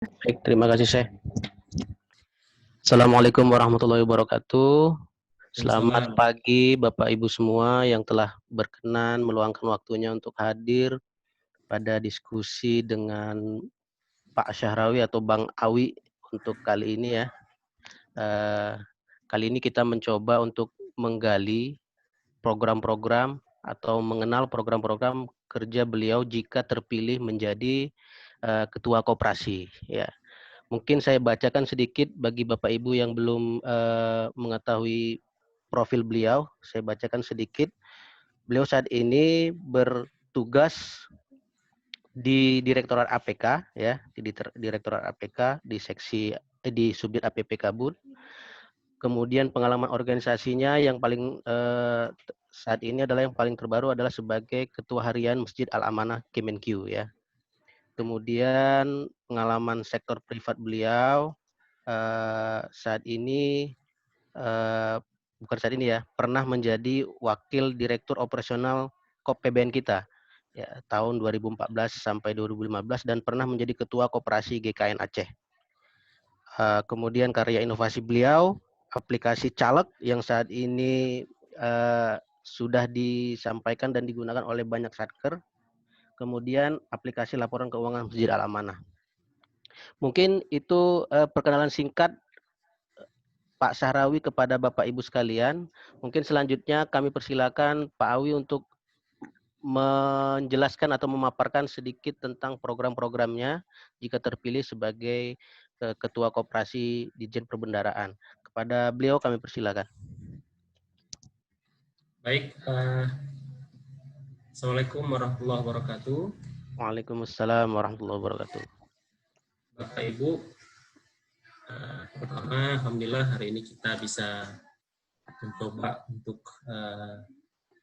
Baik, terima kasih Syekh. Assalamualaikum warahmatullahi wabarakatuh. Selamat Waalaikumsalam. pagi Bapak Ibu semua yang telah berkenan meluangkan waktunya untuk hadir pada diskusi dengan Pak Syahrawi atau Bang Awi untuk kali ini ya. Eh, Kali ini kita mencoba untuk menggali program-program atau mengenal program-program kerja beliau jika terpilih menjadi ketua koperasi ya. Mungkin saya bacakan sedikit bagi Bapak Ibu yang belum mengetahui profil beliau. Saya bacakan sedikit. Beliau saat ini bertugas di Direktorat APK ya, di Direktorat APK di seksi di Subdit APPK Bud. Kemudian pengalaman organisasinya yang paling saat ini adalah yang paling terbaru adalah sebagai Ketua Harian Masjid Al-Amanah Kemenkyu ya. Kemudian pengalaman sektor privat beliau saat ini bukan saat ini ya, pernah menjadi wakil direktur operasional KOP PBN kita ya tahun 2014 sampai 2015 dan pernah menjadi ketua koperasi GKN Aceh. Kemudian karya inovasi beliau, aplikasi Caleg yang saat ini sudah disampaikan dan digunakan oleh banyak satker. Kemudian aplikasi laporan keuangan Masjid Al-Amanah. Mungkin itu perkenalan singkat Pak Syahrawi kepada Bapak Ibu sekalian. Mungkin selanjutnya kami persilakan Pak Awi untuk menjelaskan atau memaparkan sedikit tentang program-programnya jika terpilih sebagai Ketua Koperasi Ditjen Perbendaraan. Kepada beliau kami persilakan. Baik, Assalamualaikum warahmatullahi wabarakatuh. Waalaikumsalam warahmatullahi wabarakatuh. Bapak Ibu, pertama Alhamdulillah hari ini kita bisa mencoba untuk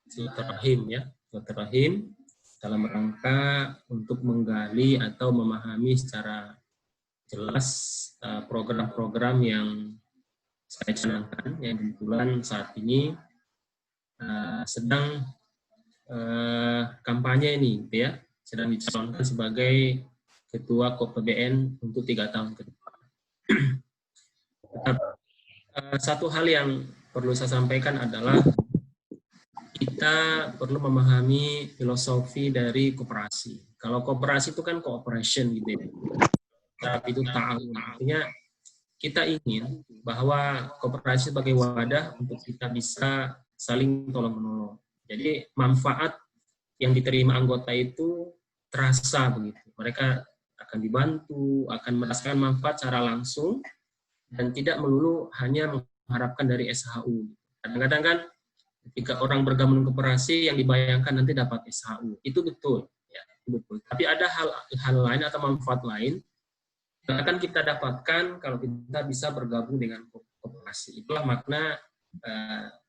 silaturahim ya, silaturahim dalam rangka untuk menggali atau memahami secara jelas program-program yang saya canangkan yang kebetulan saat ini sedang kampanye ini, gitu ya, sedang dicalonkan sebagai Ketua KOPBN untuk 3 tahun ke depan. Satu hal yang perlu saya sampaikan adalah kita perlu memahami filosofi dari koperasi. Kalau koperasi itu kan cooperation gitu ya, tapi itu ta'awun. Artinya kita ingin bahwa koperasi sebagai wadah untuk kita bisa saling tolong-menolong. Jadi manfaat yang diterima anggota itu terasa begitu. Mereka akan dibantu, akan merasakan manfaat secara langsung, dan tidak melulu hanya mengharapkan dari SHU. Kadang-kadang kan ketika orang bergabung koperasi yang dibayangkan nanti dapat SHU. Itu betul. Ya, itu betul. Tapi ada hal lain atau manfaat lain yang akan kita dapatkan kalau kita bisa bergabung dengan koperasi. Itulah makna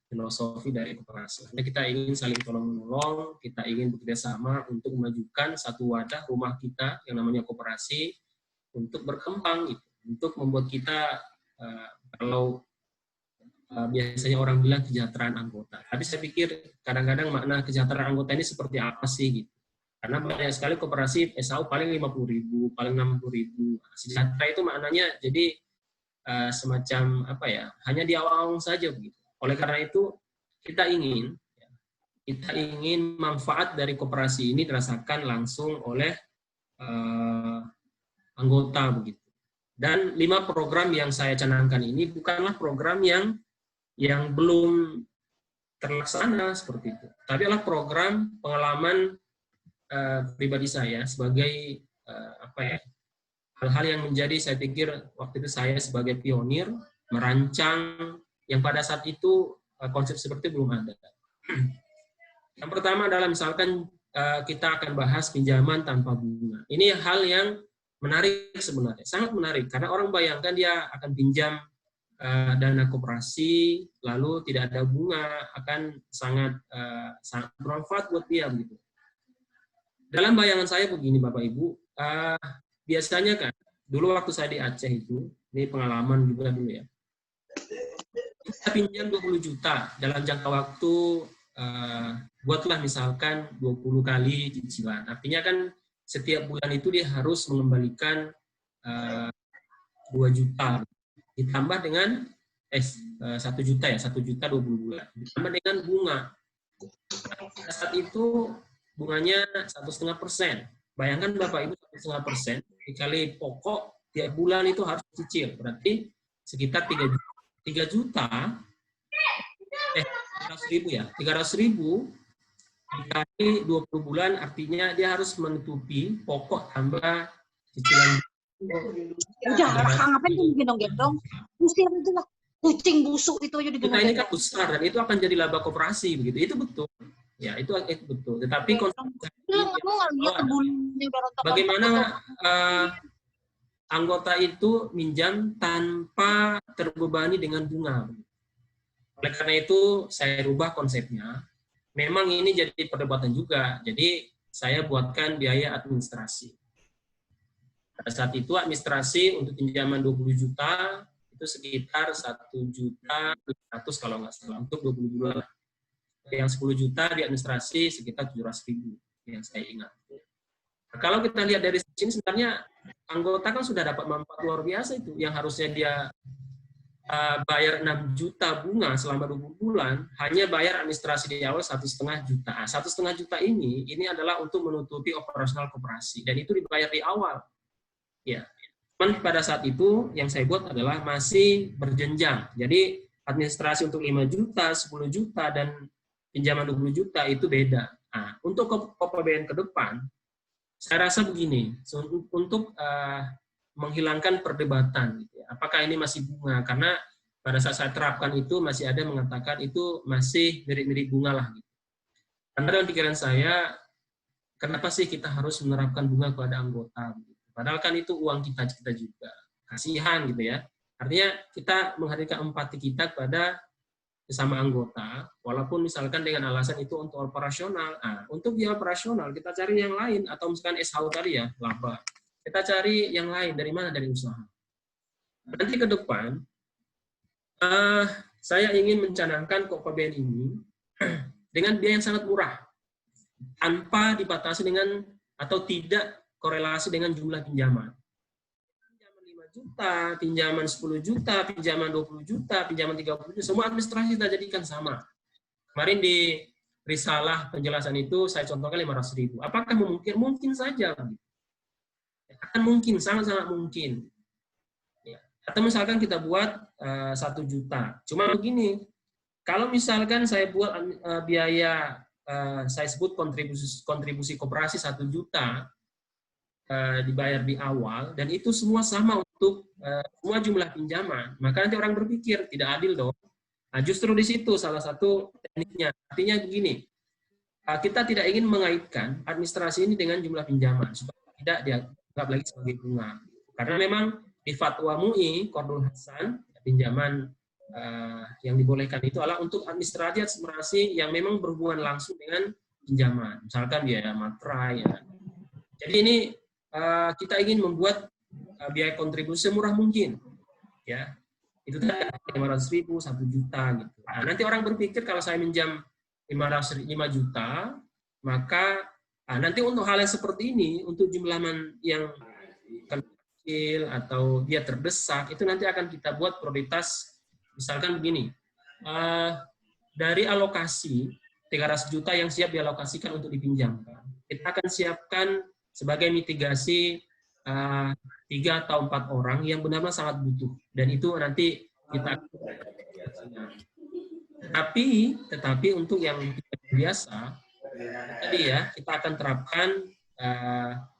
filosofi dari koperasi. Karena kita ingin saling tolong-menolong, kita ingin bekerjasama untuk memajukan satu wadah rumah kita yang namanya koperasi untuk berkembang, gitu. Untuk membuat kita, kalau biasanya orang bilang kesejahteraan anggota. Tapi saya pikir kadang-kadang makna kesejahteraan anggota ini seperti apa sih, gitu. Karena banyak sekali koperasi SAU paling 50.000, paling 60.000. Sejahtera itu maknanya jadi semacam apa ya, hanya di awal-awal saja begitu. Oleh karena itu kita ingin manfaat dari koperasi ini dirasakan langsung oleh anggota begitu. Dan 5 program yang saya canangkan ini bukanlah program yang belum terlaksana seperti itu, tapi adalah program pengalaman pribadi saya sebagai apa ya, hal-hal yang menjadi, saya pikir waktu itu saya sebagai pionir merancang yang pada saat itu konsep seperti belum ada. Yang pertama adalah misalkan kita akan bahas pinjaman tanpa bunga. Ini hal yang menarik sebenarnya, sangat menarik, karena orang bayangkan dia akan pinjam dana koperasi lalu tidak ada bunga, akan sangat bermanfaat buat dia begitu. Dalam bayangan saya begini Bapak Ibu, biasanya kan dulu waktu saya di Aceh itu, ini pengalaman juga dulu ya, kita pinjam 20 juta dalam jangka waktu, buatlah misalkan 20 kali cicilan. Artinya kan setiap bulan itu dia harus mengembalikan 2 juta ditambah dengan 1 juta ya, 1 juta 20 bulan ditambah dengan bunga. Pada saat itu bunganya 1,5%. Bayangkan Bapak Ibu 1,5% dikali pokok tiap bulan itu harus cicil, berarti sekitar 3 juta 300.000 ya, 300.000 dikali 20 bulan artinya dia harus menutupi pokok tambah cicilan. Udah, ngapain tuh gendong-gendong? Usir itu lah. Kucing busuk itu aja digendong. Ini kan besar dan itu akan jadi laba koperasi begitu. Itu betul. Ya, itu betul. Tetapi bagaimana anggota itu minjam tanpa terbebani dengan bunga. Oleh karena itu saya rubah konsepnya. Memang ini jadi perdebatan juga. Jadi saya buatkan biaya administrasi. Pada saat itu administrasi untuk pinjaman 20 juta itu sekitar 1.500.000 kalau nggak salah untuk 20 bulan. Yang 10 juta di administrasi sekitar 700.000 yang saya ingat. Nah, kalau kita lihat dari sini sebenarnya anggota kan sudah dapat manfaat luar biasa itu. Yang harusnya dia bayar 6 juta bunga selama 20 bulan, hanya bayar administrasi di awal 1,5 juta. 1,5 juta ini adalah untuk menutupi operasional koperasi dan itu dibayar di awal. Ya. Pada saat itu yang saya buat adalah masih berjenjang. Jadi administrasi untuk 5 juta, 10 juta dan pinjaman 20 juta itu beda. Nah, untuk KPBN ke depan, saya rasa begini, untuk menghilangkan perdebatan, gitu ya. Apakah ini masih bunga? Karena pada saat saya terapkan itu masih ada mengatakan itu masih mirip-mirip bunga lah. Gitu. Karena dalam pikiran saya, kenapa sih kita harus menerapkan bunga kepada anggota? Gitu. Padahal kan itu uang kita juga. Kasihan gitu ya. Artinya kita menghadirkan empati kita kepada sesama anggota, walaupun misalkan dengan alasan itu untuk operasional. Nah, untuk biaya operasional kita cari yang lain, atau misalkan SHU tadi ya, laba. Kita cari yang lain, dari mana? Dari usaha. Nanti ke depan, saya ingin mencanangkan KPBN ini dengan biaya yang sangat murah, tanpa dibatasi dengan, atau tidak korelasi dengan jumlah pinjaman. Pinjaman 5 juta, pinjaman 10 juta, pinjaman 20 juta, pinjaman 30 juta, semua administrasi kita jadikan sama. Kemarin di risalah penjelasan itu saya contohkan 500.000. Apakah mungkin? Mungkin saja. Akan mungkin, sangat-sangat mungkin. Ya. Atau misalkan kita buat 1 juta. Cuma begini, kalau misalkan saya buat biaya, saya sebut kontribusi koperasi 1 juta, dibayar di awal, dan itu semua sama untuk semua jumlah pinjaman, maka nanti orang berpikir, tidak adil dong. Nah, justru di situ salah satu tekniknya. Artinya begini, kita tidak ingin mengaitkan administrasi ini dengan jumlah pinjaman, supaya tidak dianggap lagi sebagai bunga. Karena memang di Fatwa MUI, Qardul Hasan, pinjaman yang dibolehkan itu adalah untuk administrasi yang memang berhubungan langsung dengan pinjaman. Misalkan biaya materai. Ya. Jadi ini kita ingin membuat biaya kontribusi semurah mungkin. Ya. Itu tadi 500.000, 1 juta. Gitu. Nah, nanti orang berpikir kalau saya minjam 5 juta, maka nanti untuk hal yang seperti ini, untuk jumlah yang kecil atau dia terdesak, itu nanti akan kita buat prioritas. Misalkan begini, dari alokasi 300 juta yang siap dialokasikan untuk dipinjamkan, kita akan siapkan sebagai mitigasi 3 atau 4 orang yang benar-benar sangat butuh. Dan itu nanti kita tetapi untuk yang biasa, tadi ya, kita akan terapkan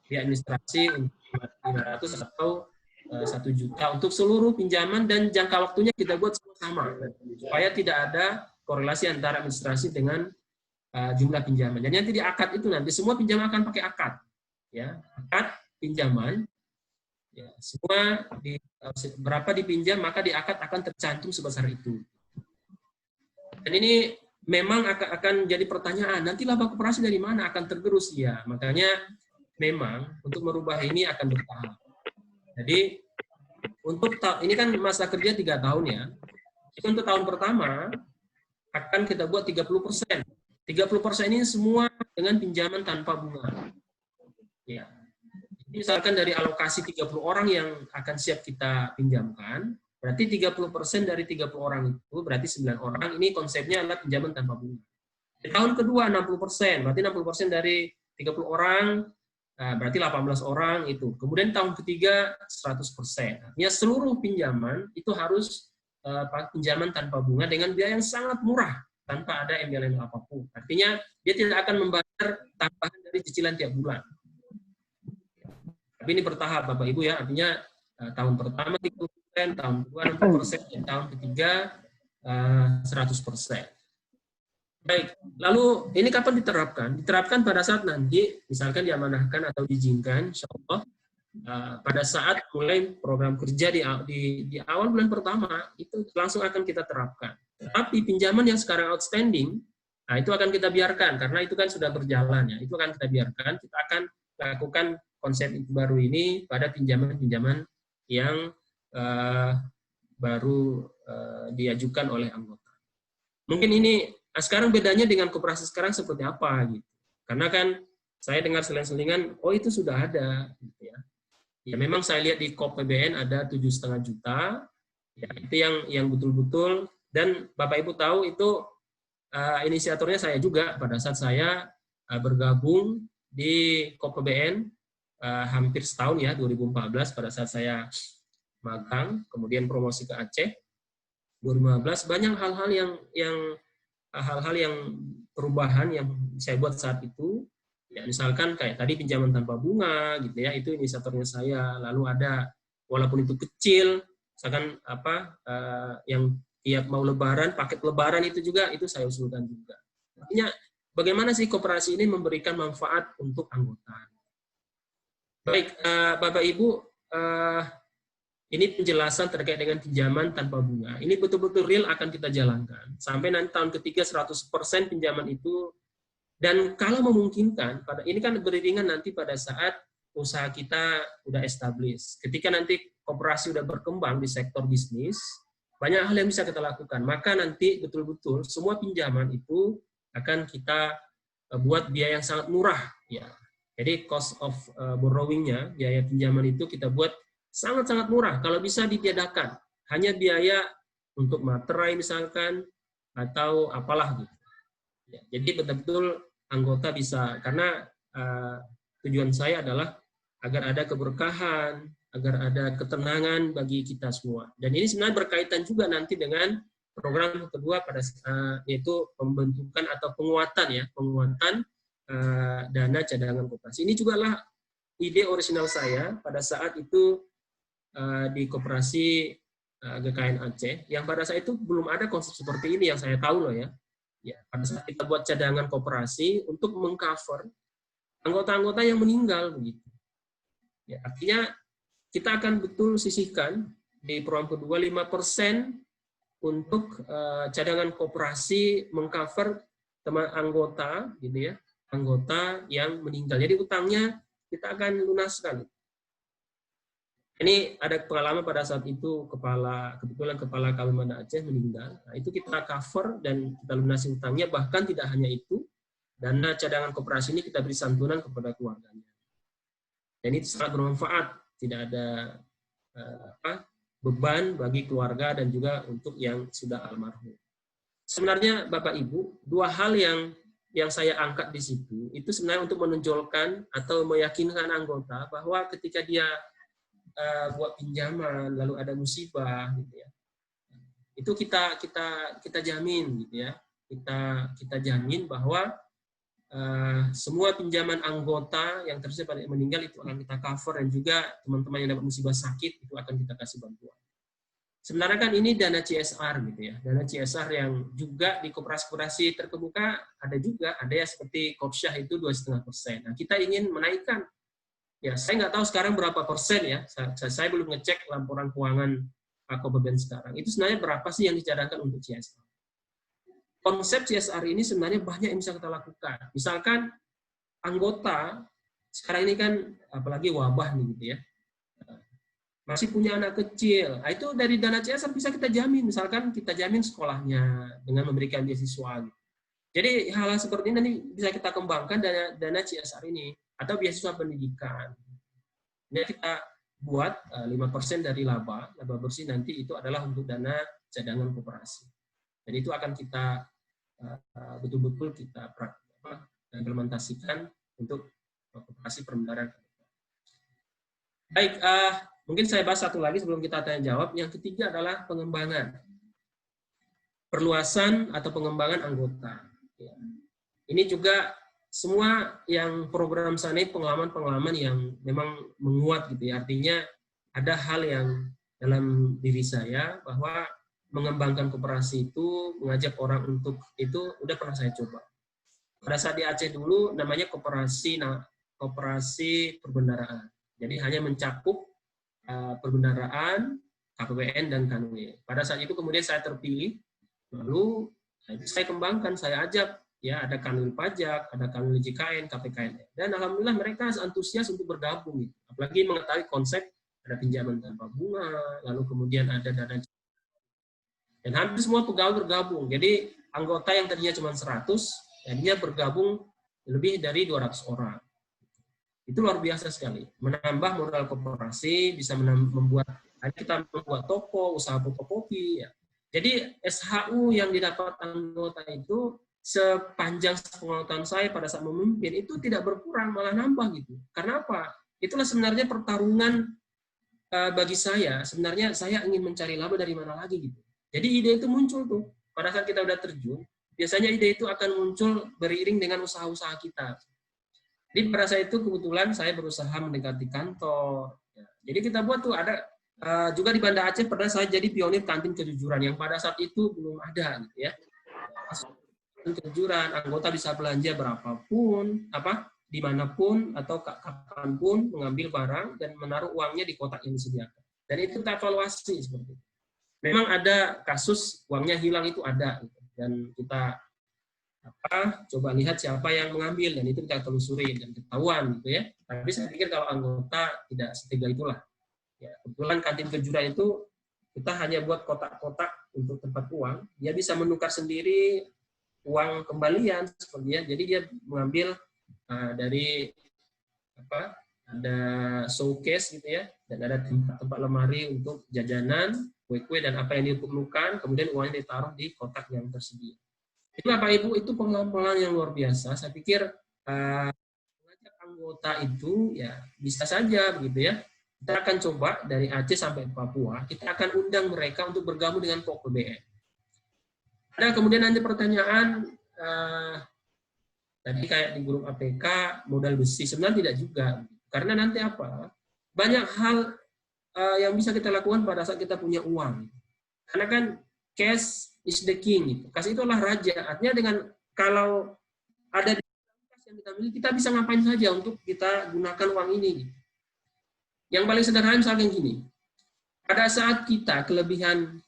di administrasi untuk 500 atau 1 juta untuk seluruh pinjaman, dan jangka waktunya kita buat sama supaya tidak ada korelasi antara administrasi dengan jumlah pinjaman. Dan nanti di akad itu nanti semua pinjaman akan pakai akad, ya, akad pinjaman, ya, semua berapa dipinjam maka di akad akan tercantum sebesar itu. Dan ini memang akan jadi pertanyaan, nanti laba koperasi dari mana akan tergerus ya? Makanya memang untuk merubah ini akan bertahap. Jadi untuk ini kan masa kerja 3 tahun ya. Jadi untuk tahun pertama akan kita buat 30%. 30% ini semua dengan pinjaman tanpa bunga. Ya. Misalkan dari alokasi 30 orang yang akan siap kita pinjamkan, berarti 30% dari 30 orang itu, berarti 9 orang, ini konsepnya adalah pinjaman tanpa bunga. Di tahun kedua 60%, berarti 60% dari 30 orang, berarti 18 orang itu. Kemudian tahun ketiga 100%. Artinya seluruh pinjaman itu harus pinjaman tanpa bunga dengan biaya yang sangat murah, tanpa ada embel-embel apapun. Artinya dia tidak akan membayar tambahan dari cicilan tiap bulan. Tapi ini bertahap Bapak Ibu ya, artinya tahun pertama 30%, tahun kedua 60%, dan tahun ketiga 100%. Baik, lalu ini kapan diterapkan? Diterapkan pada saat nanti, misalkan diamanahkan atau diizinkan, insya Allah, pada saat mulai program kerja di awal bulan pertama, itu langsung akan kita terapkan. Tapi pinjaman yang sekarang outstanding, nah itu akan kita biarkan, karena itu kan sudah berjalan ya, itu akan kita biarkan, kita akan lakukan konsep baru ini pada pinjaman-pinjaman yang baru diajukan oleh anggota. Mungkin ini sekarang bedanya dengan koperasi sekarang seperti apa gitu. Karena kan saya dengar seling-selingan, oh itu sudah ada gitu ya. Ya memang saya lihat di KOP PBN ada 7,5 juta. Ya, itu yang betul-betul, dan Bapak Ibu tahu itu inisiatornya saya juga pada saat saya bergabung di KOP PBN hampir setahun ya, 2014 pada saat saya magang, kemudian promosi ke Aceh. 2015 banyak hal-hal yang perubahan yang saya buat saat itu, ya misalkan kayak tadi pinjaman tanpa bunga gitu ya, itu inisiatornya saya. Lalu ada walaupun itu kecil, misalkan yang tiap mau lebaran, paket lebaran itu juga itu saya usulkan juga. Artinya bagaimana sih koperasi ini memberikan manfaat untuk anggota. Baik, Bapak Ibu, ini penjelasan terkait dengan pinjaman tanpa bunga. Ini betul-betul real akan kita jalankan. Sampai nanti tahun ketiga 100% pinjaman itu. Dan kalau memungkinkan, ini kan beriringan nanti pada saat usaha kita udah established. Ketika nanti koperasi udah berkembang di sektor bisnis, banyak hal yang bisa kita lakukan. Maka nanti betul-betul semua pinjaman itu akan kita buat biaya yang sangat murah. Ya. Jadi cost of borrowing-nya, biaya pinjaman itu kita buat sangat-sangat murah, kalau bisa ditiadakan. Hanya biaya untuk materai misalkan, atau apalah gitu. Ya, jadi betul-betul anggota bisa, karena tujuan saya adalah agar ada keberkahan, agar ada ketenangan bagi kita semua. Dan ini sebenarnya berkaitan juga nanti dengan program kedua pada yaitu pembentukan atau penguatan dana cadangan koperasi. Ini juga lah ide orisinal saya pada saat itu di koperasi GKN Aceh, yang pada saat itu belum ada konsep seperti ini yang saya tahu loh ya. Ya, pada saat kita buat cadangan koperasi untuk mengcover anggota-anggota yang meninggal begitu. Ya, artinya kita akan betul sisihkan di program kedua 5% untuk cadangan koperasi mengcover teman anggota gitu ya, anggota yang meninggal. Jadi utangnya kita akan lunaskan. Ini ada pengalaman pada saat itu kebetulan kepala Kalimantan Aceh meninggal. Nah, itu kita cover dan kita lunasi utangnya. Bahkan tidak hanya itu, dana cadangan koperasi ini kita beri santunan kepada keluarganya. Dan itu sangat bermanfaat. Tidak ada beban bagi keluarga dan juga untuk yang sudah almarhum. Sebenarnya Bapak Ibu, dua hal yang saya angkat di situ itu sebenarnya untuk menonjolkan atau meyakinkan anggota bahwa ketika dia buat pinjaman lalu ada musibah gitu ya, itu kita jamin gitu ya, kita jamin bahwa semua pinjaman anggota yang terjadi pada meninggal itu akan kita cover, dan juga teman-teman yang dapat musibah sakit itu akan kita kasih bantuan. Sebenarnya kan ini dana CSR gitu ya, dana CSR yang juga di koperasi terkemuka ada ya seperti Kopsyah itu 2,5%. Nah, kita ingin menaikkan. Ya, saya nggak tahu sekarang berapa persen ya. Saya belum ngecek laporan keuangan KOPBN sekarang. Itu sebenarnya berapa sih yang dicadangkan untuk CSR? Konsep CSR ini sebenarnya banyak yang bisa kita lakukan. Misalkan anggota sekarang ini kan apalagi wabah nih gitu ya, masih punya anak kecil. Nah, itu dari dana CSR bisa kita jamin. Misalkan kita jamin sekolahnya dengan memberikan beasiswa. Jadi hal-hal seperti ini nanti bisa kita kembangkan dana CSR ini, atau beasiswa pendidikan. Ini kita buat 5% dari laba bersih nanti itu adalah untuk dana cadangan koperasi. Dan itu akan kita betul-betul kita implementasikan untuk koperasi perbendaharaan. Baik, mungkin saya bahas satu lagi sebelum kita tanya jawab. Yang ketiga adalah pengembangan. Perluasan atau pengembangan anggota. Ini juga semua yang program sana pengalaman-pengalaman yang memang menguat gitu ya. Artinya ada hal yang dalam diri saya bahwa mengembangkan koperasi itu, mengajak orang untuk itu udah pernah saya coba. Pada saat di Aceh dulu namanya koperasi perbendaharaan. Jadi hanya mencakup perbendaharaan, KPPN dan KNW. Pada saat itu kemudian saya terpilih, lalu saya kembangkan, saya ajak, ya ada kanwil pajak, ada kanwil JKN, KPKN, dan alhamdulillah mereka antusias untuk bergabung. Gitu. Apalagi mengetahui konsep ada pinjaman tanpa bunga, lalu kemudian ada dana, dan hampir semua pegawai bergabung. Jadi anggota yang tadinya cuma 100, ya dia bergabung lebih dari 200 orang. Itu luar biasa sekali. Menambah modal koperasi, bisa kita membuat toko, usaha fotokopi. Ya. Jadi SHU yang didapat anggota itu sepanjang pengalaman saya pada saat memimpin itu tidak berkurang, malah nambah gitu. Karena apa? Itulah sebenarnya pertarungan bagi saya. Sebenarnya saya ingin mencari laba dari mana lagi gitu. Jadi ide itu muncul tuh. Pada saat kita udah terjun, biasanya ide itu akan muncul beriring dengan usaha-usaha kita. Jadi pada saat itu kebetulan saya berusaha mendekati kantor. Jadi kita buat tuh ada juga di Banda Aceh pernah saya jadi pionir kantin kejujuran yang pada saat itu belum ada gitu ya. Kejujuran, anggota bisa belanja berapapun, dimanapun atau kapanpun mengambil barang dan menaruh uangnya di kotak yang disediakan. Dan itu kita evaluasi seperti itu. Memang ada kasus uangnya hilang itu ada, gitu. Dan kita coba lihat siapa yang mengambil dan itu kita telusuri dan ketahuan gitu ya. Tapi saya pikir kalau anggota tidak setegah itulah. Ya, kebetulan kantin kejujuran itu kita hanya buat kotak-kotak untuk tempat uang, dia bisa menukar sendiri uang kembalian sepertinya. Jadi dia mengambil dari ada showcase gitu ya, dan ada tempat lemari untuk jajanan, kue-kue dan apa yang diperlukan, kemudian uangnya ditaruh di kotak yang tersedia. Itu Bapak Ibu, itu pengalaman yang luar biasa. Saya pikir mengajak anggota itu ya bisa saja begitu ya. Kita akan coba dari Aceh sampai Papua, kita akan undang mereka untuk bergabung dengan POKBN. Ada kemudian nanti pertanyaan, tadi kayak di grup APK, modal besi, sebenarnya tidak juga. Karena nanti banyak hal yang bisa kita lakukan pada saat kita punya uang. Karena kan cash is the king. Gitu. Cash itu adalah raja. Artinya dengan kalau ada di kas yang kita miliki, kita bisa ngapain saja untuk kita gunakan uang ini. Gitu. Yang paling sederhana misalnya gini, pada saat kita kelebihan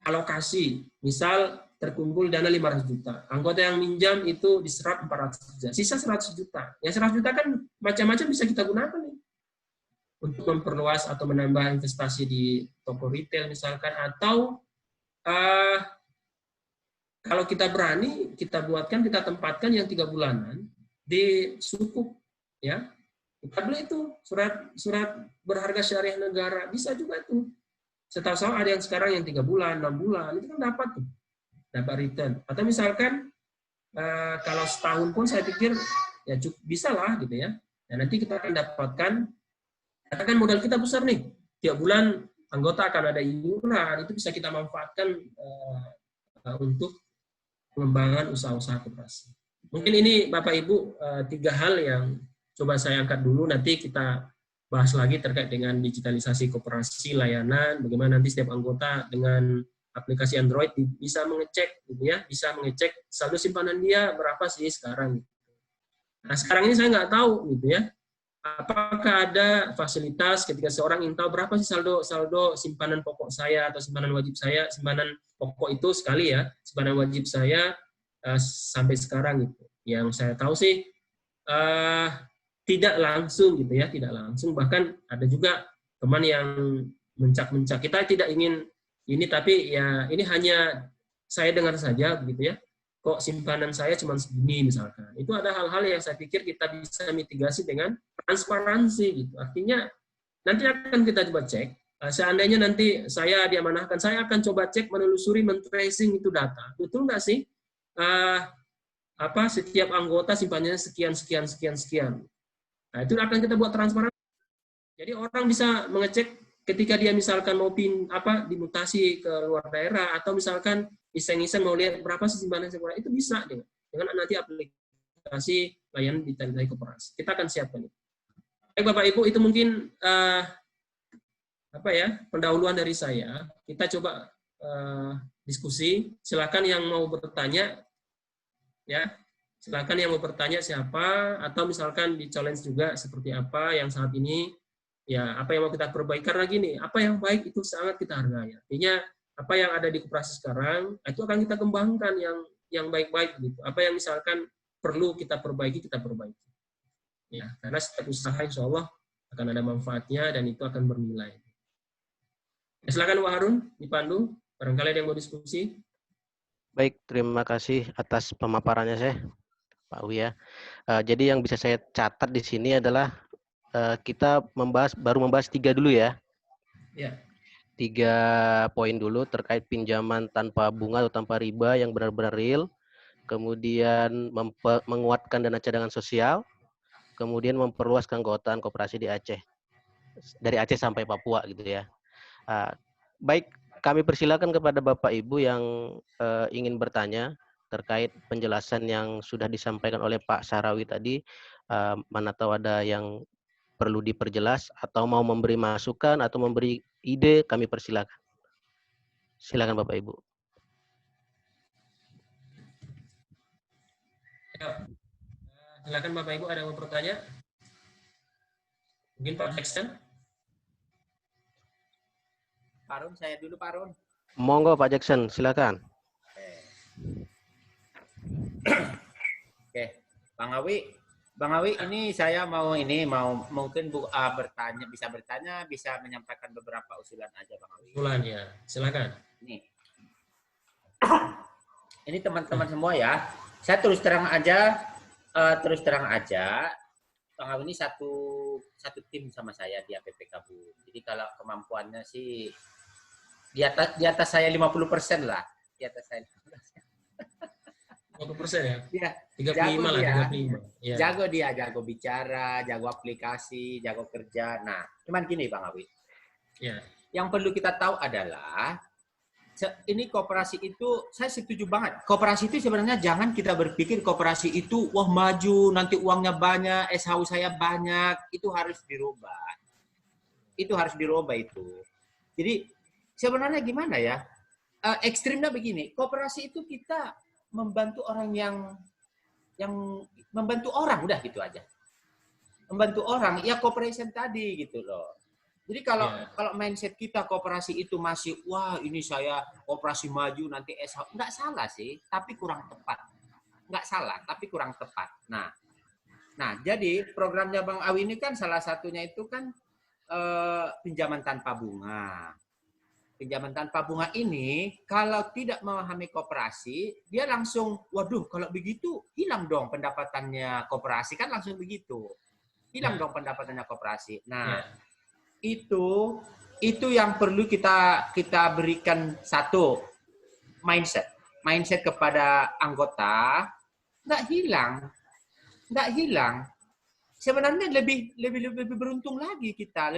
alokasi, misal terkumpul dana 500 juta, anggota yang minjam itu diserap 400 juta, sisa 100 juta. Yang 100 juta kan macam-macam bisa kita gunakan nih. Untuk memperluas atau menambah investasi di toko retail misalkan, atau kalau kita berani, kita tempatkan yang 3 bulanan di sukuk, ya. Kita beli itu surat berharga syariah negara, bisa juga itu. Setahu saya ada yang sekarang yang 3 bulan, 6 bulan, itu kan dapat return. Atau misalkan kalau setahun pun saya pikir ya bisa lah gitu ya. Dan nanti kita akan dapatkan, katakan modal kita besar nih, tiap bulan anggota akan ada iuran, itu bisa kita manfaatkan untuk pengembangan usaha-usaha koperasi. Mungkin ini Bapak Ibu 3 hal yang coba saya angkat dulu, nanti kita bahas lagi terkait dengan digitalisasi koperasi, layanan, bagaimana nanti setiap anggota dengan aplikasi Android bisa mengecek gitu ya, bisa mengecek saldo simpanan dia berapa sih sekarang. Nah, sekarang ini saya nggak tahu gitu ya, apakah ada fasilitas ketika seorang ingin tahu berapa sih saldo simpanan pokok saya atau simpanan wajib saya, simpanan pokok itu sekali ya, simpanan wajib saya sampai sekarang gitu. Yang saya tahu sih tidak langsung gitu ya, tidak langsung, bahkan ada juga teman yang mencak-mencak. Kita tidak ingin ini, tapi ya ini hanya saya dengar saja begitu ya. kok simpanan saya cuma segini misalkan. Itu ada hal-hal yang saya pikir kita bisa mitigasi dengan transparansi gitu. Artinya nanti akan kita coba cek. Seandainya nanti saya diamanahkan, saya akan coba cek, menelusuri, men-tracing itu data. Betul nggak sih? Setiap anggota simpanannya sekian, sekian, sekian, sekian. Nah, itu akan kita buat transparan. Jadi orang bisa mengecek ketika dia misalkan mau dimutasi ke luar daerah, atau misalkan iseng-iseng mau lihat berapa sih simpanan sekolah, itu bisa dengan nanti aplikasi layanan digitalisasi koperasi. Kita akan siapkan itu. Baik Bapak Ibu, itu mungkin pendahuluan dari saya. Kita coba diskusi. Silakan yang mau bertanya, ya. Silakan yang mau bertanya siapa, atau misalkan di challenge juga seperti apa yang saat ini, ya apa yang mau kita perbaiki. Karena gini, apa yang baik itu sangat kita hargai. Artinya apa yang ada di koperasi sekarang itu akan kita kembangkan yang baik-baik gitu. Apa yang misalkan perlu kita perbaiki, kita perbaiki. Ya, karena setiap usaha insya Allah akan ada manfaatnya dan itu akan bernilai. Ya, silakan Pak Harun, dipandu. Barangkali ada yang mau diskusi. Baik, terima kasih atas pemaparannya saya, Pak Wi ya. Jadi yang bisa saya catat di sini adalah kita baru membahas 3 dulu ya. Ya. 3 poin dulu terkait pinjaman tanpa bunga atau tanpa riba yang benar-benar real, kemudian menguatkan dana cadangan sosial, kemudian memperluas keanggotaan koperasi di Aceh, dari Aceh sampai Papua gitu ya. Baik, kami persilakan kepada Bapak Ibu yang ingin bertanya terkait penjelasan yang sudah disampaikan oleh Pak Syahrawi tadi. Mana tahu ada yang perlu diperjelas atau mau memberi masukan atau memberi ide, kami persilakan. Silakan Bapak Ibu. Ya. Silakan Bapak Ibu, ada yang mau bertanya? Mungkin Pak Jackson? Pak Arun, saya dulu Pak Arun. Monggo Pak Jackson, silakan. Oke, Bang Awi, ini saya mau mungkin bertanya, bisa menyampaikan beberapa usulan aja Bang Awi. Usulan ya, silakan. Ini teman-teman semua ya. Saya terus terang aja, Bang Awi ini satu tim sama saya di APPK Bu. Jadi kalau kemampuannya sih di atas saya 50% lah, di atas saya 50% ya? Iya. 35 lah, 35. Ya. Jago bicara, jago aplikasi, jago kerja. Nah, cuman gini Bang Awi. Ya. Yang perlu kita tahu adalah ini koperasi itu, saya setuju banget. Koperasi itu sebenarnya jangan kita berpikir koperasi itu wah maju, nanti uangnya banyak, SHU saya banyak. Itu harus dirubah. Itu. Jadi sebenarnya gimana ya? Ekstrimnya begini, koperasi itu kita membantu orang yang membantu orang, udah gitu aja. Membantu orang, ya cooperation tadi gitu loh. Jadi kalau mindset kita koperasi itu masih, wah ini saya koperasi maju nanti SH, nggak salah sih, tapi kurang tepat. Nggak salah, tapi kurang tepat. Nah, jadi programnya Bang Awi ini kan salah satunya itu kan pinjaman tanpa bunga. Pinjaman tanpa bunga ini, kalau tidak memahami koperasi, dia langsung, waduh kalau begitu hilang dong pendapatannya koperasi, kan langsung begitu. Hilang dong pendapatannya koperasi. Nah, itu yang perlu kita berikan satu mindset kepada anggota. Nggak hilang. Sebenarnya lebih beruntung lagi kita.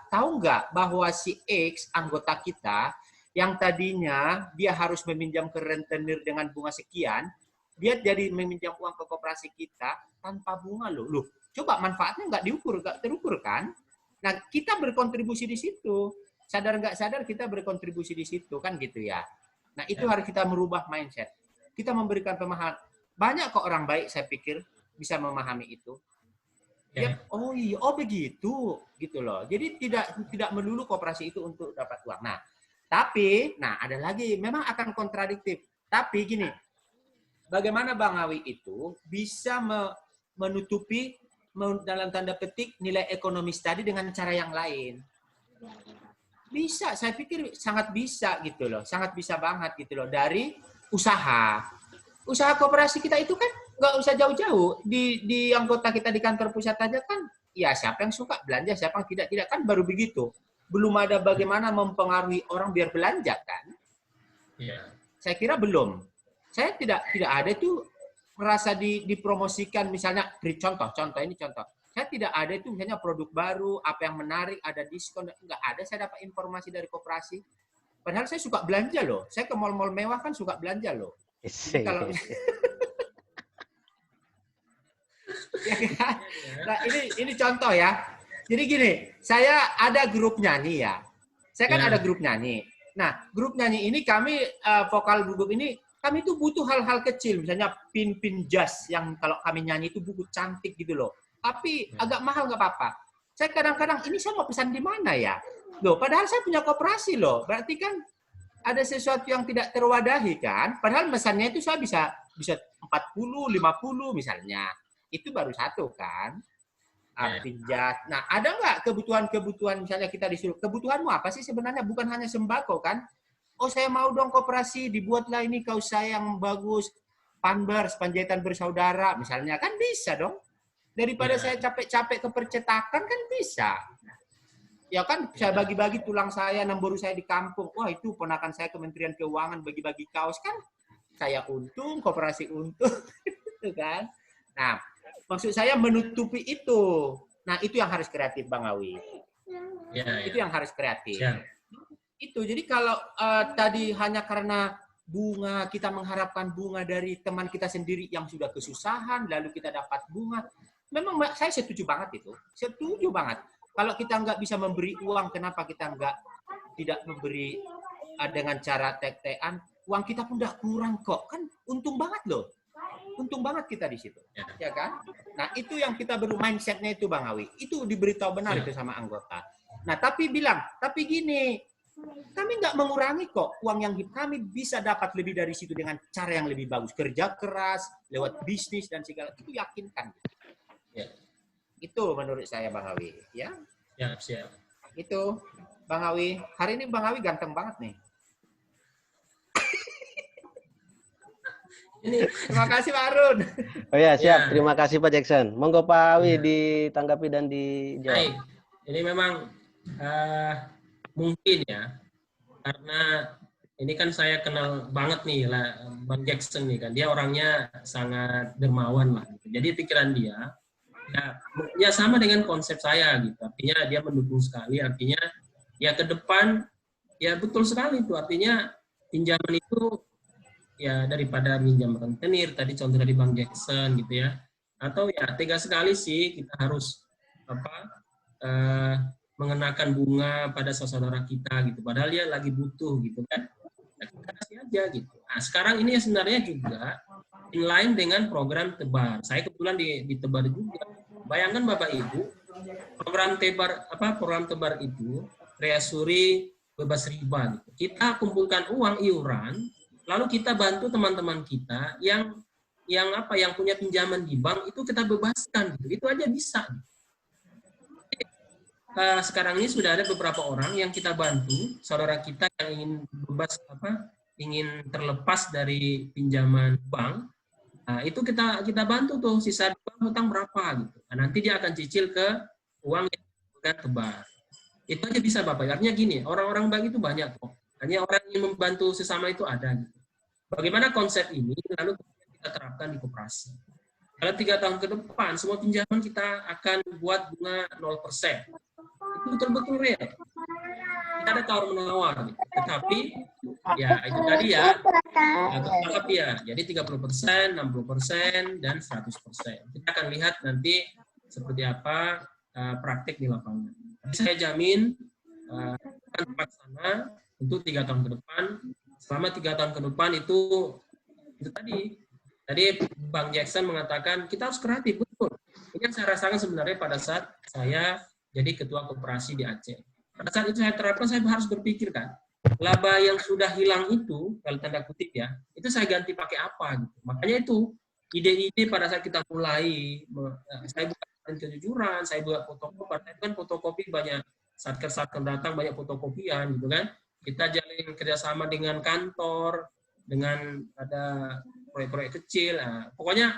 Tahu nggak bahwa si X anggota kita yang tadinya dia harus meminjam ke rentenir dengan bunga sekian, dia jadi meminjam uang ke koperasi kita tanpa bunga loh. Coba manfaatnya nggak terukur kan? Nah, kita berkontribusi di situ. Sadar nggak sadar kita berkontribusi di situ kan gitu ya. Nah, itu harus kita merubah mindset. Kita memberikan pemahaman. Banyak kok orang baik saya pikir bisa memahami itu. Dia, oh iya, oh begitu, gitu loh. Jadi tidak melulu koperasi itu untuk dapat uang. Nah, tapi, ada lagi, memang akan kontradiktif. Tapi gini, bagaimana Bang Awi itu bisa menutupi dalam tanda petik nilai ekonomis tadi dengan cara yang lain? Bisa, saya pikir sangat bisa gitu loh, sangat bisa banget gitu loh. Dari usaha. Usaha koperasi kita itu kan nggak usah jauh-jauh. Di anggota kita di kantor pusat aja kan, ya siapa yang suka belanja, siapa yang tidak kan baru begitu. Belum ada bagaimana mempengaruhi orang biar belanja kan? Ya. Saya kira belum. Saya tidak ada itu merasa dipromosikan misalnya contoh ini contoh. Saya tidak ada itu misalnya produk baru, apa yang menarik, ada diskon, nggak ada. Saya dapat informasi dari koperasi. Padahal saya suka belanja loh. Saya ke mall-mall mewah kan suka belanja loh. Jadi kalau ya kan? Nah, ini contoh ya. Jadi gini, saya ada grup nyanyi ya. Saya kan ada grup nyanyi. Nah, grup nyanyi ini kami vokal grup ini kami tuh butuh hal-hal kecil, misalnya pin jas yang kalau kami nyanyi itu buku cantik gitu loh. Tapi agak mahal nggak apa-apa. Saya kadang-kadang ini saya mau pesan di mana ya? Loh, padahal saya punya koperasi loh. Berarti kan ada sesuatu yang tidak terwadahi kan? Padahal pesannya itu saya bisa 40, 50 misalnya. Itu baru satu kan? Pinjat. Nah, ada nggak kebutuhan misalnya kita disuruh, kebutuhanmu apa sih sebenarnya? Bukan hanya sembako kan? Oh, saya mau dong koperasi, dibuatlah ini kaos saya yang bagus, Panbers, Panjaitan Bersaudara, misalnya. Kan bisa dong. Daripada saya capek-capek ke percetakan, kan bisa. Ya kan, saya bagi-bagi tulang saya, namboru saya di kampung. Wah, itu ponakan saya Kementerian Keuangan bagi-bagi kaos, kan saya untung, koperasi untung. Gitu kan. Nah, maksud saya menutupi itu. Nah, itu yang harus kreatif, Bang Awi. Itu yang harus kreatif. Itu jadi kalau tadi hanya karena bunga, kita mengharapkan bunga dari teman kita sendiri yang sudah kesusahan, lalu kita dapat bunga. Memang saya setuju banget itu. Setuju banget. Kalau kita nggak bisa memberi uang, kenapa kita tidak memberi dengan cara tek-tekan? Uang kita pun udah kurang kok. Kan untung banget loh. Untung banget kita di situ. Ya kan? Nah, itu yang kita perlu mindset-nya itu, Bang Awi. Itu diberitahu benar itu sama anggota. Nah, tapi gini, kami nggak mengurangi kok uang yang kami bisa dapat lebih dari situ dengan cara yang lebih bagus, kerja keras lewat bisnis dan segala itu yakinkan. Ya. Itu menurut saya Bang Awi, ya. Siap. Itu Bang Awi. Hari ini Bang Awi ganteng banget nih. Terima kasih Pak Arun. Oh ya, siap. Terima kasih Pak Jackson. Monggo Pak Awi ditanggapi dan dijawab. Baik. Ini memang mungkin ya, karena ini kan saya kenal banget nih lah Bang Jackson nih kan, dia orangnya sangat dermawan lah. Gitu. Jadi pikiran dia ya sama dengan konsep saya gitu. Artinya dia mendukung sekali. Artinya ya ke depan ya betul sekali itu. Artinya pinjaman itu ya daripada minjam rentenir tadi contoh dari Bang Jackson gitu ya. Atau ya tega sekali sih kita harus mengenakan bunga pada saudara kita gitu, padahal dia lagi butuh gitu kan, kita kasih aja gitu. Nah sekarang ini sebenarnya juga inline dengan program Tebar. Saya kebetulan di Tebar juga. Bayangkan Bapak Ibu, program Tebar itu treasury bebas riba gitu. Kita kumpulkan uang iuran, lalu kita bantu teman-teman kita yang punya pinjaman di bank itu kita bebaskan gitu. Itu aja bisa. Sekarang ini sudah ada beberapa orang yang kita bantu, saudara kita yang ingin bebas ingin terlepas dari pinjaman bank. Nah, itu kita bantu tuh sisa hutang berapa gitu. Nah, nanti dia akan cicil ke uang yang bukan Tebar. Itu aja bisa Bapak. Artinya gini, orang-orang bank itu banyak kok. Hanya orang yang membantu sesama itu ada gitu. Bagaimana konsep ini lalu kita terapkan di koperasi. Kalau 3 tahun ke depan semua pinjaman kita akan buat bunga 0%. Itu betul-betul real. Kita ada tawar-menawar. Gitu. Tetapi, ya itu tadi ya, bertahap ya. Jadi 30%, 60%, dan 100%. Kita akan lihat nanti seperti apa praktik di lapangan. Tapi saya jamin akan terlaksana untuk 3 tahun ke depan. Selama 3 tahun ke depan itu tadi Bang Jackson mengatakan kita harus kreatif, betul. Ini yang saya rasakan sebenarnya pada saat saya jadi ketua koperasi di Aceh. Pada saat itu saya terapkan, saya harus berpikir kan, laba yang sudah hilang itu, kalau tanda kutip ya, itu saya ganti pakai apa gitu. Makanya itu ide-ide pada saat kita mulai, saya buka kejujuran, saya buat fotokopi, kan fotokopi banyak, satker datang banyak fotokopian gitu kan. Kita jalin kerjasama dengan kantor, dengan ada proyek-proyek kecil. Nah, pokoknya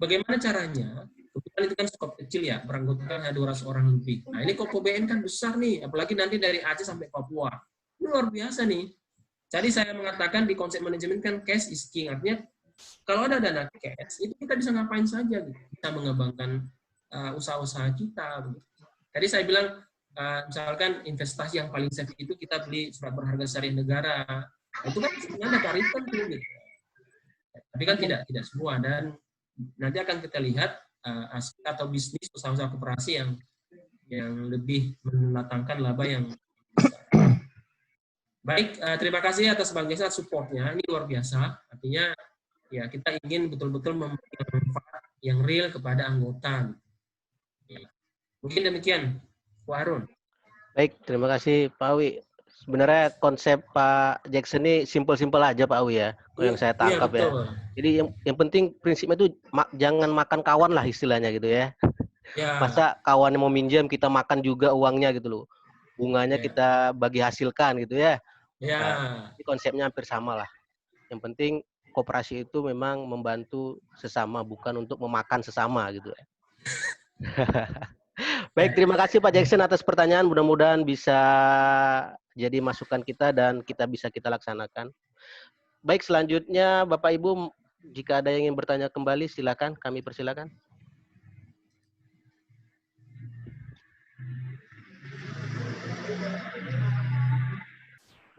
bagaimana caranya? Kebetulan itu kan skop kecil ya, beranggotakan hanya 200 orang lebih. Nah ini KOPBN kan besar nih, apalagi nanti dari Aceh sampai Papua. Ini luar biasa nih. Jadi saya mengatakan di konsep manajemen kan cash is king, artinya kalau ada dana cash, itu kita bisa ngapain saja, gitu. Kita mengembangkan usaha-usaha kita. Gitu. Tadi saya bilang, misalkan investasi yang paling safe itu kita beli surat berharga syariah negara. Itu kan sebenarnya ada return tuh, gitu. Tapi kan tidak semua, dan nanti akan kita lihat aspek atau bisnis usaha-usaha koperasi yang lebih mendatangkan laba yang besar. Baik, terima kasih atas Bang Jesa supportnya, ini luar biasa. Artinya ya kita ingin betul-betul memberikan manfaat yang real kepada anggota. Mungkin demikian, Pak Harun. Baik, terima kasih Pak Awi. Sebenarnya konsep Pak Jackson ini simpel-simpel aja Pak Awi ya, yang saya tangkap ya. Jadi yang penting prinsipnya itu jangan makan kawan lah istilahnya gitu ya. Masa kawan yang mau minjam kita makan juga uangnya gitu loh. Bunganya kita bagi hasilkan gitu ya. Nah, ini konsepnya hampir sama lah. Yang penting koperasi itu memang membantu sesama, bukan untuk memakan sesama gitu ya. Baik, terima kasih Pak Jackson atas pertanyaan. Mudah-mudahan bisa jadi masukan kita dan kita laksanakan. Baik, selanjutnya Bapak Ibu, jika ada yang ingin bertanya kembali, silakan, kami persilakan.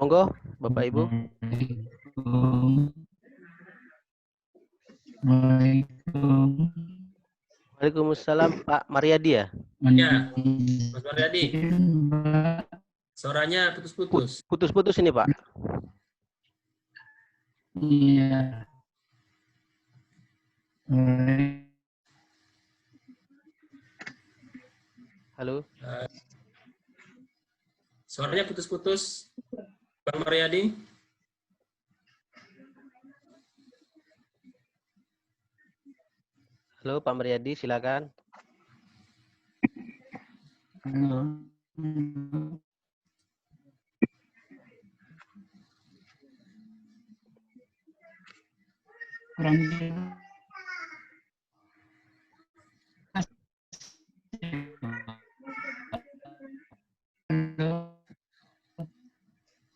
Monggo, Bapak Ibu. Waalaikumsalam, Pak Mariadi ya? Ya, Mas Mariadi. Suaranya putus-putus. Putus-putus ini, Pak. Iya. Halo. Suaranya putus-putus, Bang Mariadi. Halo, Pak Mariadi, silakan. Halo.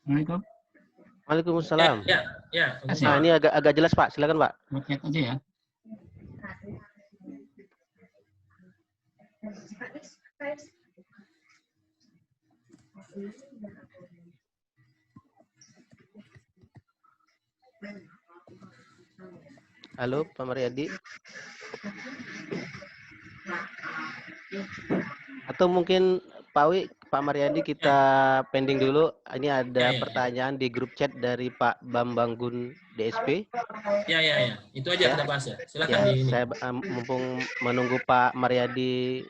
Assalamualaikum. Waalaikumsalam. Ya. Nah, ini agak jelas, Pak. Silakan, Pak. Rakyat aja ya. Halo, Pak Mariadi. Atau mungkin Pak Mariadi kita pending dulu. Ini ada pertanyaan di grup chat dari Pak Bambang Gun DSP. Ya. Itu aja kita bahas ya. Silakan di ini. Saya mumpung menunggu Pak Mariadi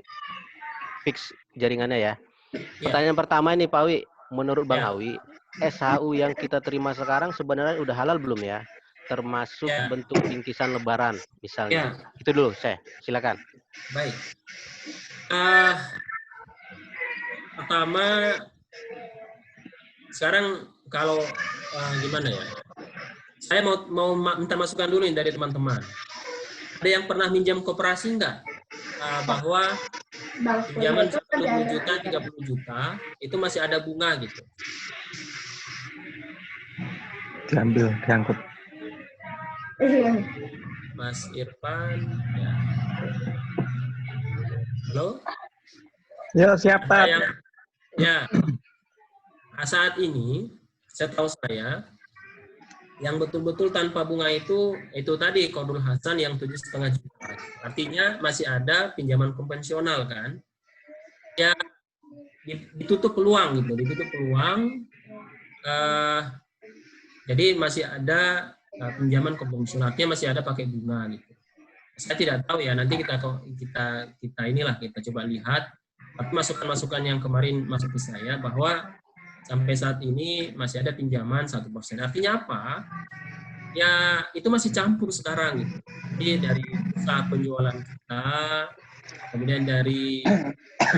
fix jaringannya ya. Pertanyaan pertama ini Pak Awi, menurut Bang Awi, SHU yang kita terima sekarang sebenarnya udah halal belum ya? Termasuk bentuk bingkisan lebaran misalnya. Itu dulu saya. Silakan. Baik. Pertama, sekarang kalau gimana ya? Saya mau minta masukan dulu nih dari teman-teman. Ada yang pernah minjam koperasi enggak? Bahwa pinjaman 20 juta, 30 juta, itu masih ada bunga gitu. Diambil, diangkut. Mas Irfan, ya. Halo? Ya, siap, Pak. Ya, saat ini, setahu saya, yang betul-betul tanpa bunga itu tadi Qardul Hasan yang 7,5 juta. Artinya masih ada pinjaman konvensional kan? Ya, ditutup peluang gitu, jadi masih ada pinjaman konvensionalnya, masih ada pakai bunga gitu. Saya tidak tahu ya, nanti kita coba lihat. Tapi masukan-masukan yang kemarin masuk ke saya bahwa sampai saat ini masih ada pinjaman 1%. Artinya apa? Ya itu masih campur sekarang gitu. Jadi dari usaha penjualan kita, kemudian dari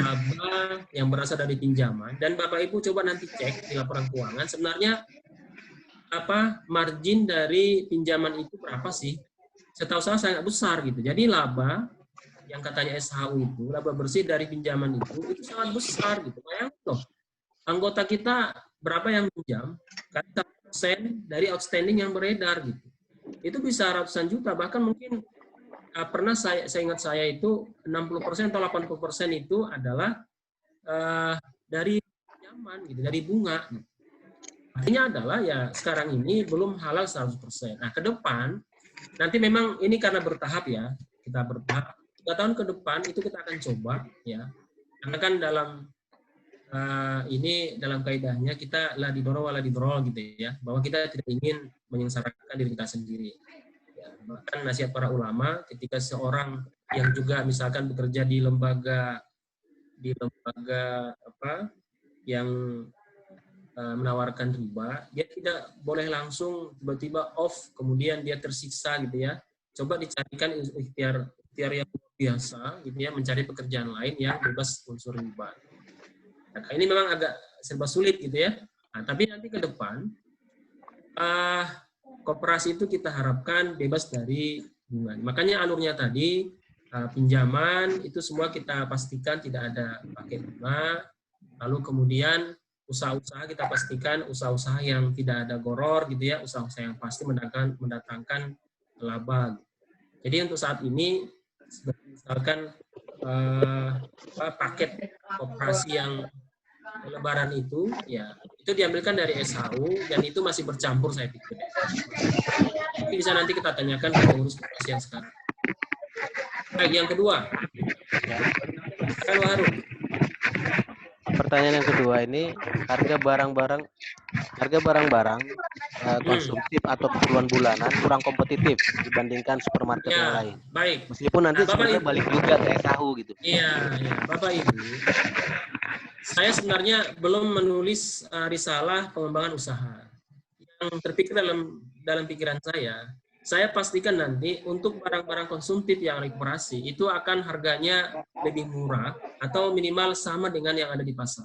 laba yang berasal dari pinjaman, dan Bapak Ibu coba nanti cek di laporan keuangan sebenarnya margin dari pinjaman itu berapa sih? Setahu saya sangat besar gitu. Jadi laba yang katanya SHU itu, laba bersih dari pinjaman itu sangat besar gitu. Bayangin loh, anggota kita berapa yang pinjam? Kan 1% dari outstanding yang beredar gitu. Itu bisa ratusan juta, bahkan mungkin pernah saya ingat saya itu 60% atau 80% itu adalah dari pinjaman gitu, dari bunga. Artinya adalah ya sekarang ini belum halal 100%. Nah, ke depan nanti memang ini karena bertahap ya, kita bertahap. 3 tahun ke depan itu kita akan coba ya. Karena kan dalam ini dalam kaidahnya kita la didoro wala didoro gitu ya, bahwa kita tidak ingin menyengsarakan diri kita sendiri. Ya, bahkan nasihat para ulama ketika seorang yang juga misalkan bekerja di lembaga apa yang menawarkan riba, dia tidak boleh langsung tiba-tiba off kemudian dia tersiksa gitu ya. Coba dicarikan ikhtiar yang biasa gitu ya, mencari pekerjaan lain yang bebas unsur riba. Nah, ini memang agak serba sulit gitu ya. Nah, tapi nanti ke depan koperasi itu kita harapkan bebas dari bunga. Makanya alurnya tadi pinjaman itu semua kita pastikan tidak ada pakai bunga. Lalu kemudian usaha-usaha kita pastikan usaha-usaha yang tidak ada goror gitu ya, usaha-usaha yang pasti mendatangkan laba. Jadi untuk saat ini misalkan paket koperasi yang lebaran itu ya itu diambilkan dari SHU dan itu masih bercampur saya pikir. Tapi bisa nanti kita tanyakan ke pengurus koperasi yang sekarang. Baik, yang kedua. Kan Harun. Pertanyaan yang kedua ini harga barang-barang konsumtif atau keperluan bulanan kurang kompetitif dibandingkan supermarket yang lain. Baik. Meskipun nanti sebenarnya balik juga ke SHU gitu. Iya, Bapak Ibu. Saya sebenarnya belum menulis risalah pengembangan usaha. Yang terpikir dalam pikiran saya pastikan nanti untuk barang-barang konsumtif yang koperasi itu akan harganya lebih murah atau minimal sama dengan yang ada di pasar.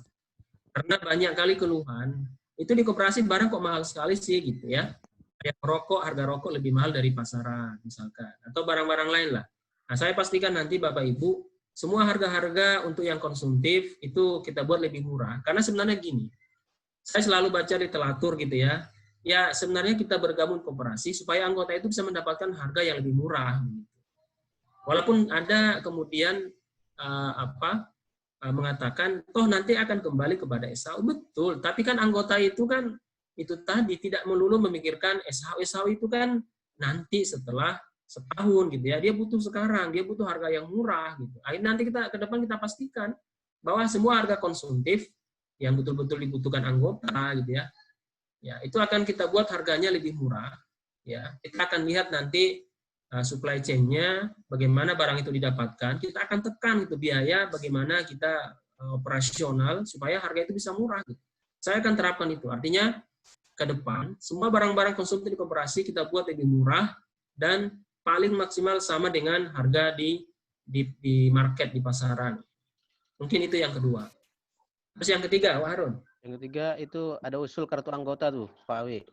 Karena banyak kali keluhan, itu di koperasi barang kok mahal sekali sih gitu ya. Harga rokok lebih mahal dari pasaran misalkan, atau barang-barang lain lah. Nah, saya pastikan nanti Bapak Ibu, semua harga-harga untuk yang konsumtif itu kita buat lebih murah. Karena sebenarnya gini, saya selalu baca literatur gitu ya. Ya sebenarnya kita bergabung koperasi supaya anggota itu bisa mendapatkan harga yang lebih murah. Walaupun ada kemudian mengatakan toh nanti akan kembali kepada SHU, betul. Tapi kan anggota itu kan itu tadi tidak melulu memikirkan SHU itu kan nanti setelah setahun gitu ya. Dia butuh sekarang, dia butuh harga yang murah gitu. Nanti kita ke depan kita pastikan bahwa semua harga konsumtif yang betul-betul dibutuhkan anggota gitu ya. Ya, itu akan kita buat harganya lebih murah. Ya, kita akan lihat nanti supply chain-nya, bagaimana barang itu didapatkan. Kita akan tekan itu biaya, bagaimana kita operasional supaya harga itu bisa murah. Gitu. Saya akan terapkan itu. Artinya ke depan semua barang-barang konsumtif di koperasi kita buat lebih murah dan paling maksimal sama dengan harga di market, di pasaran. Mungkin itu yang kedua. Terus yang ketiga, Pak Harun. Yang ketiga itu ada usul kartu anggota tuh, Pak Awi.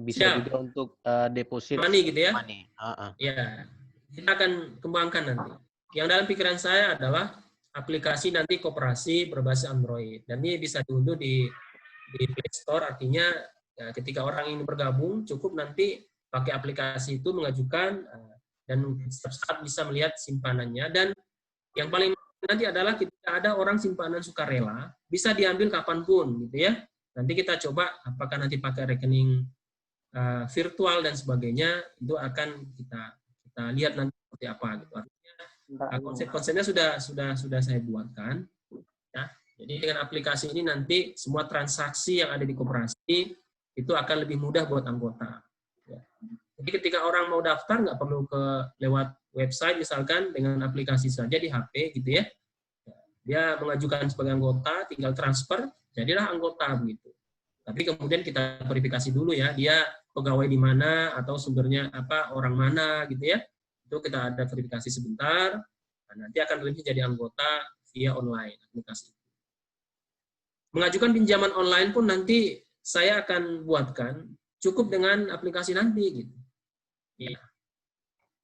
Bisa juga untuk deposit money gitu ya? Money. Ya, kita akan kembangkan nanti. Yang dalam pikiran saya adalah aplikasi nanti koperasi berbasis Android. Dan ini bisa diunduh di Play Store, artinya ya, ketika orang ini bergabung, cukup nanti pakai aplikasi itu mengajukan dan setiap saat bisa melihat simpanannya. Dan yang paling nanti adalah ketika ada orang simpanan sukarela, bisa diambil kapanpun gitu ya. Nanti kita coba apakah nanti pakai rekening virtual dan sebagainya, itu akan kita lihat nanti seperti apa gitu. Artinya konsep-konsepnya sudah saya buatkan. Ya. Jadi dengan aplikasi ini nanti semua transaksi yang ada di koperasi itu akan lebih mudah buat anggota. Ya. Jadi ketika orang mau daftar nggak perlu lewat website misalkan, dengan aplikasi saja di HP gitu ya. Dia mengajukan sebagai anggota, tinggal transfer, jadilah anggota begitu. Tapi kemudian kita verifikasi dulu ya, dia pegawai di mana atau sumbernya apa, orang mana gitu ya. Itu kita ada verifikasi sebentar. Nah, nanti akan lebih jadi anggota via online aplikasi. Mengajukan pinjaman online pun nanti saya akan buatkan cukup dengan aplikasi nanti gitu. Ya.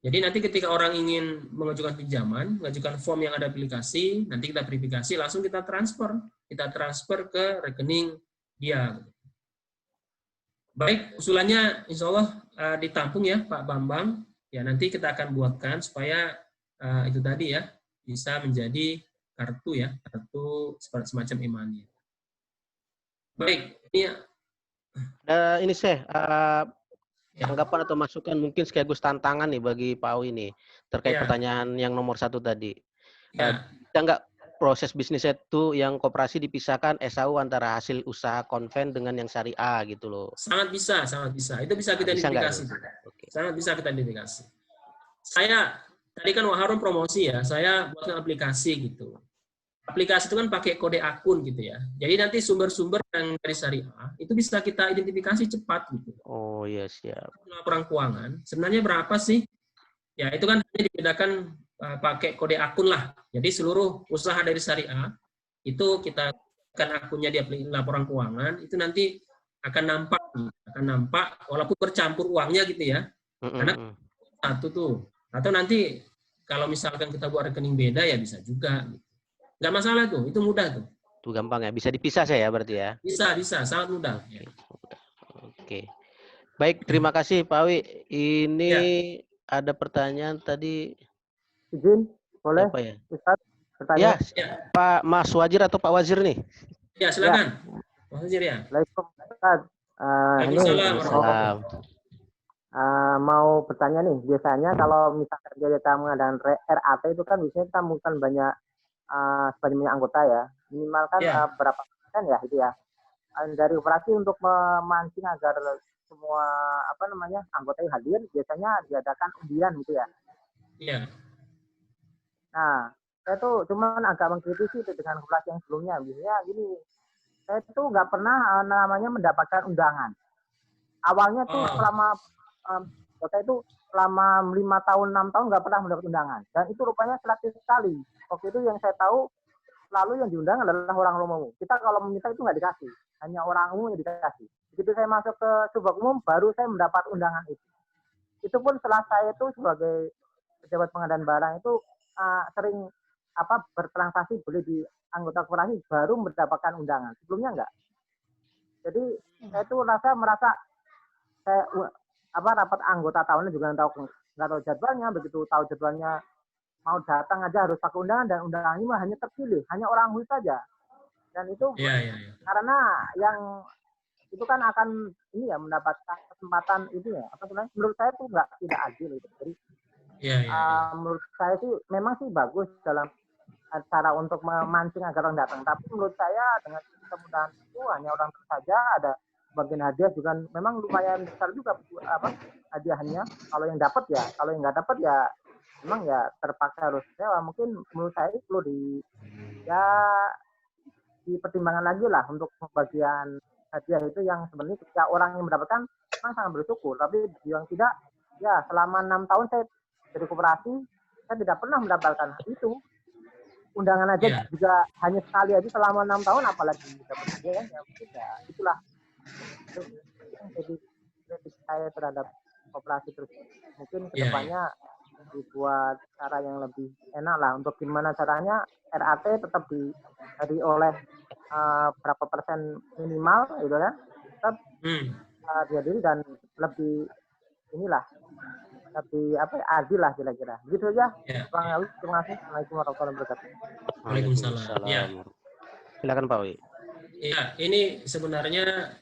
Jadi nanti ketika orang ingin mengajukan pinjaman, mengajukan form yang ada aplikasi, nanti kita verifikasi, langsung kita transfer ke rekening dia. Baik, usulannya insya Allah ditampung ya Pak Bambang. Ya nanti kita akan buatkan supaya itu tadi ya bisa menjadi kartu ya, kartu semacam e-money. Baik, Ini tanggapan atau masukan mungkin sekaligus tantangan nih bagi Pak Awi nih terkait pertanyaan yang nomor 1 tadi. Kita nggak proses bisnisnya itu yang koperasi dipisahkan SAU antara hasil usaha konven dengan yang syariah gitu loh. Sangat bisa, sangat bisa. Itu bisa kita identifikasi. Okay. Sangat bisa kita identifikasi. Saya tadi kan Wak Harun promosi ya, saya buatkan aplikasi gitu. Aplikasi itu kan pakai kode akun gitu ya. Jadi nanti sumber-sumber yang dari syariah itu bisa kita identifikasi cepat gitu. Oh iya siap. Laporan keuangan sebenarnya berapa sih? Ya itu kan hanya dibedakan pakai kode akun lah. Jadi seluruh usaha dari syariah itu kita kan akunnya di laporan keuangan itu nanti akan nampak walaupun bercampur uangnya gitu ya. Karena satu tuh. Atau nanti kalau misalkan kita buat rekening beda ya bisa juga. Nggak masalah tuh, itu mudah tuh. Itu gampang ya, bisa dipisah saya ya berarti ya? Bisa, sangat mudah. Ya. Oke. Baik, terima kasih Pak Awi. Ini ada pertanyaan tadi. Izin, boleh? Apa ya? Ustaz, bertanya? Ya, Pak Mas Wazir atau Pak Wazir nih? Ya, silakan. Mas Wazir ya. Waalaikumsalam. Waalaikumsalam. Mau bertanya nih, biasanya kalau misalkan kita mengadakan RAT itu kan biasanya kita bukan banyak sebanyak anggota ya, minimal kan berapa persen ya itu ya. Dari operasi untuk memancing agar semua anggota yang hadir biasanya diadakan undian gitu ya. Iya. Nah, saya tuh cuman agak mengkritisi itu dengan operasi yang sebelumnya. Biasanya gini, saya tuh nggak pernah mendapatkan undangan. Awalnya tuh selama selama 5 tahun 6 tahun nggak pernah mendapat undangan, dan itu rupanya selektif sekali. Waktu itu yang saya tahu selalu yang diundang adalah orang umum. Kita kalau meminta itu nggak dikasih, hanya orang umum yang dikasih. Begitu saya masuk ke subak umum baru saya mendapat undangan itu. Itu pun setelah saya itu sebagai pejabat pengadaan barang itu sering bertransaksi beli di anggota koperasi baru mendapatkan undangan. Sebelumnya enggak. Jadi saya itu merasa saya rapat anggota tahunan juga nggak tahu jadwalnya. Begitu tahu jadwalnya mau datang aja harus pakai undangan, dan undangan ini hanya terpilih, hanya orang khusus saja. Dan itu karena yang itu kan akan mendapatkan kesempatan itu ya. Menurut saya itu tidak adil itu. Jadi menurut saya sih memang sih bagus dalam cara untuk memancing agar orang datang. Tapi menurut saya dengan kemudahan itu hanya orang saja ada bagian hadiah juga memang lumayan besar juga hadiahnya. Kalau yang dapat ya, kalau yang nggak dapat ya memang ya terpaksa harus sewa. Mungkin menurut saya perlu dipertimbangkan lagi lah untuk pembagian hadiah itu yang sebenarnya ketika orang yang mendapatkan memang sangat bersyukur. Tapi yang tidak, ya selama 6 tahun saya dari koperasi saya tidak pernah mendapatkan itu. Undangan aja juga hanya sekali aja selama 6 tahun, apalagi dapat hadiah ya mungkin ya itulah. Jadi kritik saya terhadap koperasi terus mungkin kedepannya dibuat cara yang lebih enak lah untuk gimana caranya RAT tetap dihadiri oleh berapa persen minimal gitu kan, tetap dihadiri dan lebih lebih adil lah kira-kira begitu aja. Bang Awi, terima kasih. Assalamualaikum warahmatullahi wabarakatuh. Waalaikumsalam. Ya. Silakan Pak Wi. Ya, ini sebenarnya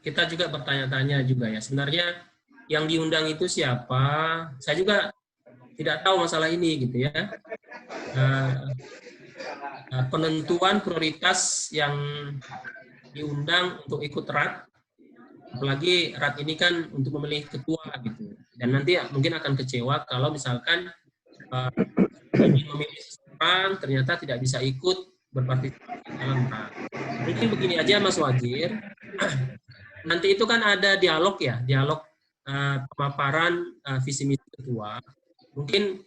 kita juga bertanya-tanya juga ya. Sebenarnya yang diundang itu siapa? Saya juga tidak tahu masalah ini gitu ya. Penentuan prioritas yang diundang untuk ikut RAT, apalagi RAT ini kan untuk memilih ketua gitu. Dan nanti mungkin akan kecewa kalau misalkan memilih seseorang ternyata tidak bisa ikut berpartisipasi dalam RAT. Mungkin begini aja Mas Wazir, nanti itu kan ada dialog pemaparan visi misi ketua. Mungkin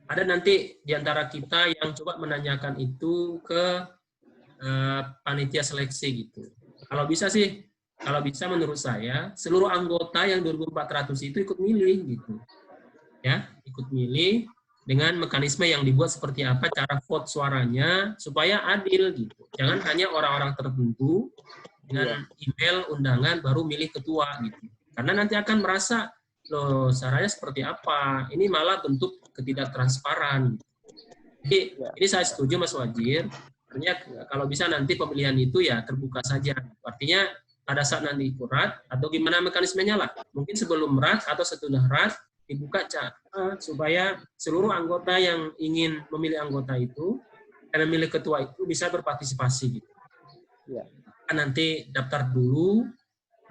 ada nanti diantara kita yang coba menanyakan itu ke panitia seleksi gitu. Kalau bisa sih kalau bisa menurut saya seluruh anggota yang 2.400 itu ikut milih gitu. Ya, ikut milih dengan mekanisme yang dibuat seperti apa cara vote suaranya supaya adil gitu. Jangan hanya orang-orang tertentu dengan email undangan baru milih ketua gitu. Karena nanti akan merasa loh caranya seperti apa. Ini malah bentuk ketidaktransparan. Jadi ini saya setuju Mas Wajir. Artinya kalau bisa nanti pemilihan itu ya terbuka saja. Artinya pada saat nanti rat atau gimana mekanismenya lah. Mungkin sebelum rat atau setelah rat dibuka supaya seluruh anggota yang ingin memilih anggota itu dan memilih ketua itu bisa berpartisipasi gitu. Ya. Nanti daftar dulu,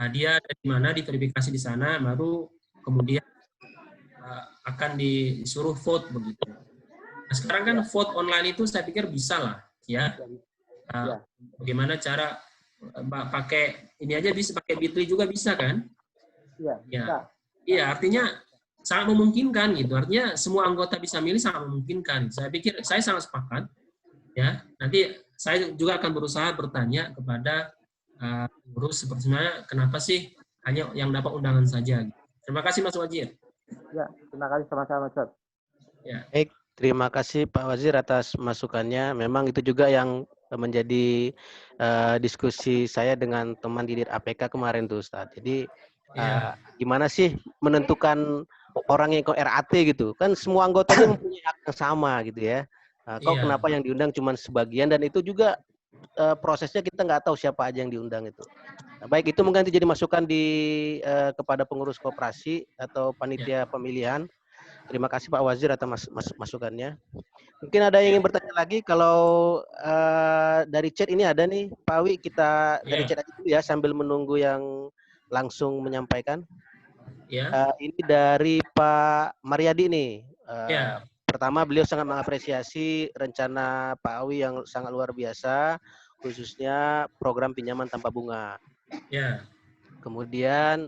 dia dari mana diverifikasi di sana, baru kemudian akan disuruh vote begitu. Nah, sekarang kan vote online itu saya pikir bisa lah, ya. Bagaimana cara pakai ini aja bisa pakai Bitly juga bisa kan? Iya. Ya. Iya, artinya sangat memungkinkan gitu. Artinya semua anggota bisa milih sangat memungkinkan. Saya pikir saya sangat sepakat. Ya, nanti saya juga akan berusaha bertanya kepada pengurus sepertinya kenapa sih hanya yang dapat undangan saja. Terima kasih Mas Wajir. Ya, terima kasih sama-sama Mas. Ya. Baik, terima kasih Pak Wazir atas masukannya. Memang itu juga yang menjadi diskusi saya dengan teman didik APK kemarin tuh Ustaz. Jadi gimana sih menentukan orang yang ke RAT gitu? Kan semua anggotanya mempunyai hak yang sama gitu ya. Kok kenapa yang diundang cuma sebagian, dan itu juga prosesnya kita nggak tahu siapa aja yang diundang itu. Nah, baik, itu mungkin nanti jadi masukan kepada pengurus koperasi atau panitia pemilihan. Terima kasih Pak Wazir atas masukannya. Mungkin ada yang ingin bertanya lagi. Kalau dari chat ini ada nih, Pak Wi, kita dari chat aja dulu ya sambil menunggu yang langsung menyampaikan. Ini dari Pak Mariadi nih. Pertama, beliau sangat mengapresiasi rencana Pak Awi yang sangat luar biasa, khususnya program pinjaman tanpa bunga. Kemudian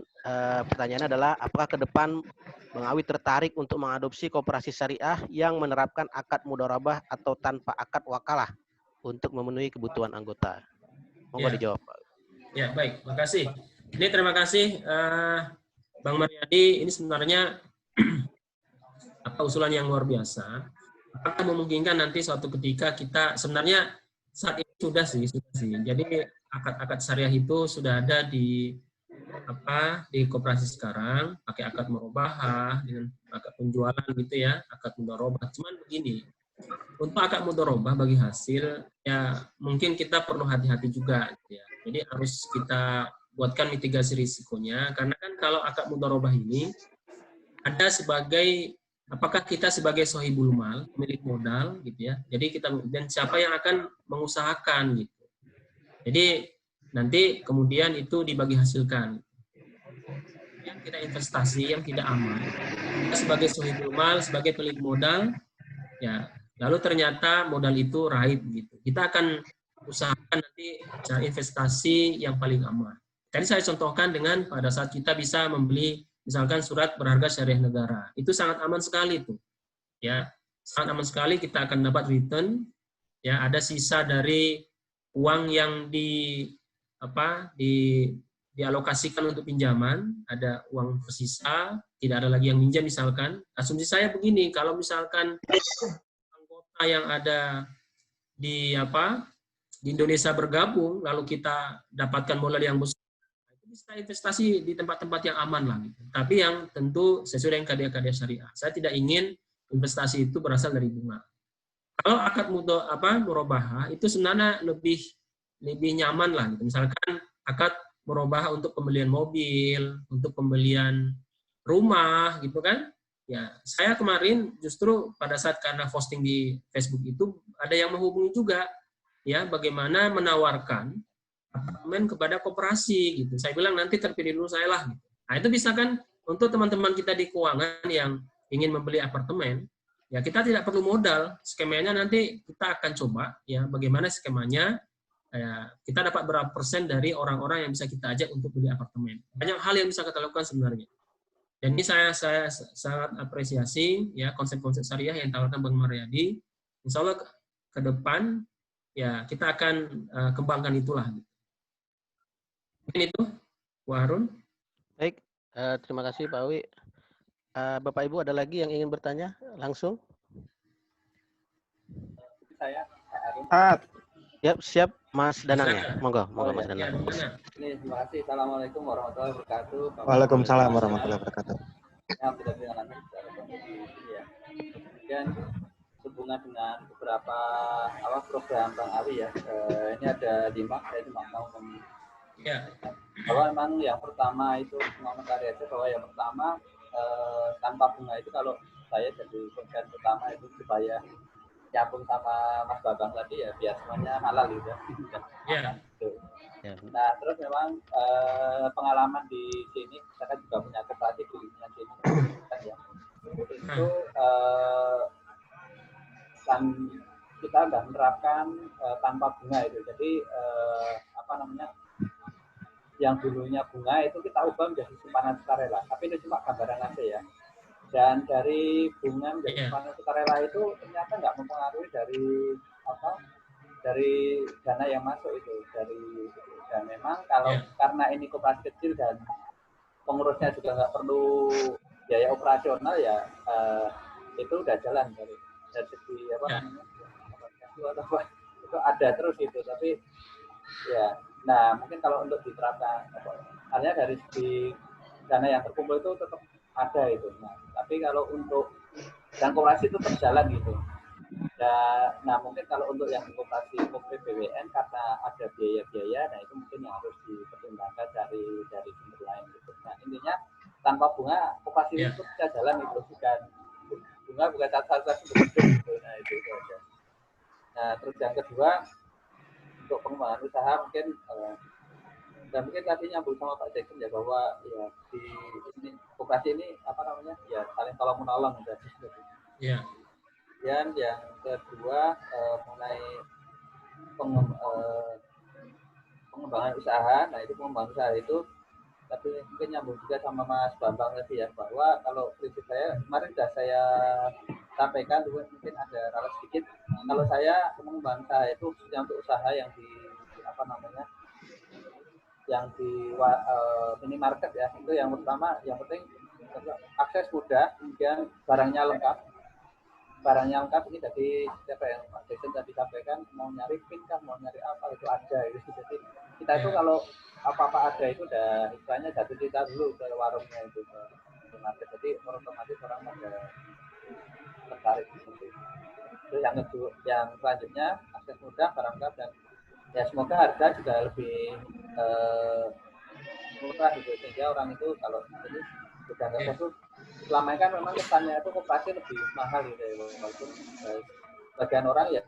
pertanyaannya adalah, apakah ke depan Bang Awi tertarik untuk mengadopsi koperasi syariah yang menerapkan akad mudharabah atau tanpa akad wakalah untuk memenuhi kebutuhan anggota? Mohon dijawab, Pak. Ya, baik. Terima kasih. Ini terima kasih Bang Mariadi. Ini sebenarnya usulan yang luar biasa. Apakah memungkinkan nanti suatu ketika kita sebenarnya saat ini sudah sih. Jadi akad-akad syariah itu sudah ada di koperasi sekarang, pakai akad murabahah dengan akad penjualan gitu ya, akad mudharabah. Cuman begini, untuk akad mudharabah bagi hasil ya mungkin kita perlu hati-hati juga gitu ya. Jadi harus kita buatkan mitigasi risikonya, karena kan kalau akad mudharabah ini ada sebagai apakah kita sebagai sohibul mal, pemilik modal gitu ya. Jadi kita dan siapa yang akan mengusahakan gitu. Jadi nanti kemudian itu dibagi hasilkan. Yang kita investasi yang tidak aman, kita sebagai sohibul mal, sebagai pemilik modal, ya lalu ternyata modal itu raib gitu. Kita akan usahakan nanti cara investasi yang paling aman. Tadi saya contohkan dengan pada saat kita bisa membeli misalkan surat berharga syariah negara, itu sangat aman sekali itu, ya sangat aman sekali. Kita akan dapat return, ya ada sisa dari uang yang dialokasikan untuk pinjaman, ada uang tersisa, tidak ada lagi yang minjam misalkan. Asumsi saya begini, kalau misalkan anggota yang ada di Indonesia bergabung, lalu kita dapatkan modal yang besar, bisa investasi di tempat-tempat yang aman lah gitu. Tapi yang tentu sesuai dengan kaedah-kaedah syariah. Saya tidak ingin investasi itu berasal dari bunga. Kalau akad murabahah itu sebenarnya lebih nyaman lah gitu. Misalkan akad murabahah untuk pembelian mobil, untuk pembelian rumah gitu kan. Ya, saya kemarin justru pada saat karena posting di Facebook itu ada yang menghubungi juga ya bagaimana menawarkan apartemen kepada koperasi gitu. Saya bilang nanti terpilih dulu saya lah. Gitu. Nah itu bisa kan untuk teman-teman kita di keuangan yang ingin membeli apartemen, ya kita tidak perlu modal. Skemanya nanti kita akan coba ya bagaimana skemanya. Ya, kita dapat berapa persen dari orang-orang yang bisa kita ajak untuk beli apartemen. Banyak hal yang bisa kita lakukan sebenarnya. Dan ini saya sangat apresiasi ya konsep-konsep syariah yang ditawarkan Bang Mariadi. Insya Allah ke depan ya kita akan kembangkan itulah. Mungkin itu Bu Harun? Baik, terima kasih Pak Awi. Bapak Ibu ada lagi yang ingin bertanya langsung? Saya Pak Arun. Ya, siap Mas Danang ya. Monggo, monggo Mas Ya, Danang. di mana? Ini terima kasih. Assalamualaikum warahmatullahi wabarakatuh. Waalaikumsalam warahmatullahi wabarakatuh. Alhamdulillah secara kondisi ya. Kemudian sehubungan dengan beberapa program Bang Awi ya. Ini ada 5, saya cuma mau Ya, bahwa memang yang pertama itu mengomentari aja bahwa yang pertama tanpa bunga itu kalau saya jadi konsen pertama itu supaya nyambung sama Mas Babang tadi ya biar semuanya halal gitu ya. Ya. Nah terus memang pengalaman di sini kita kan juga punya koperasi di lingkungan sini kan ya itu kan kita sudah menerapkan tanpa bunga itu jadi yang dulunya bunga itu kita ubah menjadi simpanan sukarela. Tapi itu cuma gambaran aja ya. Dan dari bunga menjadi simpanan sukarela itu ternyata nggak mempengaruhi dari dana yang masuk itu. Dan memang kalau karena ini koperasi kecil dan pengurusnya juga nggak perlu biaya operasional ya itu udah jalan dari segi itu ada terus itu. Tapi ya. Nah, mungkin kalau untuk diterapkan, hanya dari segi dana yang terkumpul itu tetap ada itu. Nah, tapi kalau untuk yang koperasi itu tetap jalan gitu. Nah, mungkin kalau untuk yang koperasi BWN karena ada biaya-biaya, nah itu mungkin yang harus dipertimbangkan dari sumber lain gitu. Nah, intinya tanpa bunga koperasi itu bisa jalan itu, bukan bunga bukan satu-satu gitu. Nah, itu aja. Nah, terus yang kedua untuk pengembangan usaha mungkin dan mungkin tadi nyambung sama Pak Jackson ya bahwa ya di ini koperasi ini ya saling tolong menolong gitu. Ya. Dan yang kedua mengenai pengembangan usaha, nah itu pengembangan usaha itu tapi mungkin nyambung juga sama Mas Bambang tadi ya bahwa kalau prinsip saya kemarin sudah saya sampaikan mungkin ada ralat sedikit. Kalau saya pengembangan usaha itu khususnya untuk usaha yang di yang di minimarket ya itu yang pertama yang penting akses mudah, kemudian barangnya lengkap ini jadi siapa yang Pak Jason tadi sampaikan mau nyari pin kan mau nyari apa itu ada itu jadi kita itu kalau apa-apa ada itu udah istilahnya jatuh cerita dulu ke warungnya itu ke market jadi otomatis orang pada tertarik seperti itu. Terus yang selanjutnya akses mudah barang lengkap dan ya semoga harga juga lebih murah gitu sehingga orang itu kalau ini sudah nggak fokus selama ini kan memang kesannya itu koperasi lebih mahal gitu ya walaupun bagian orang ya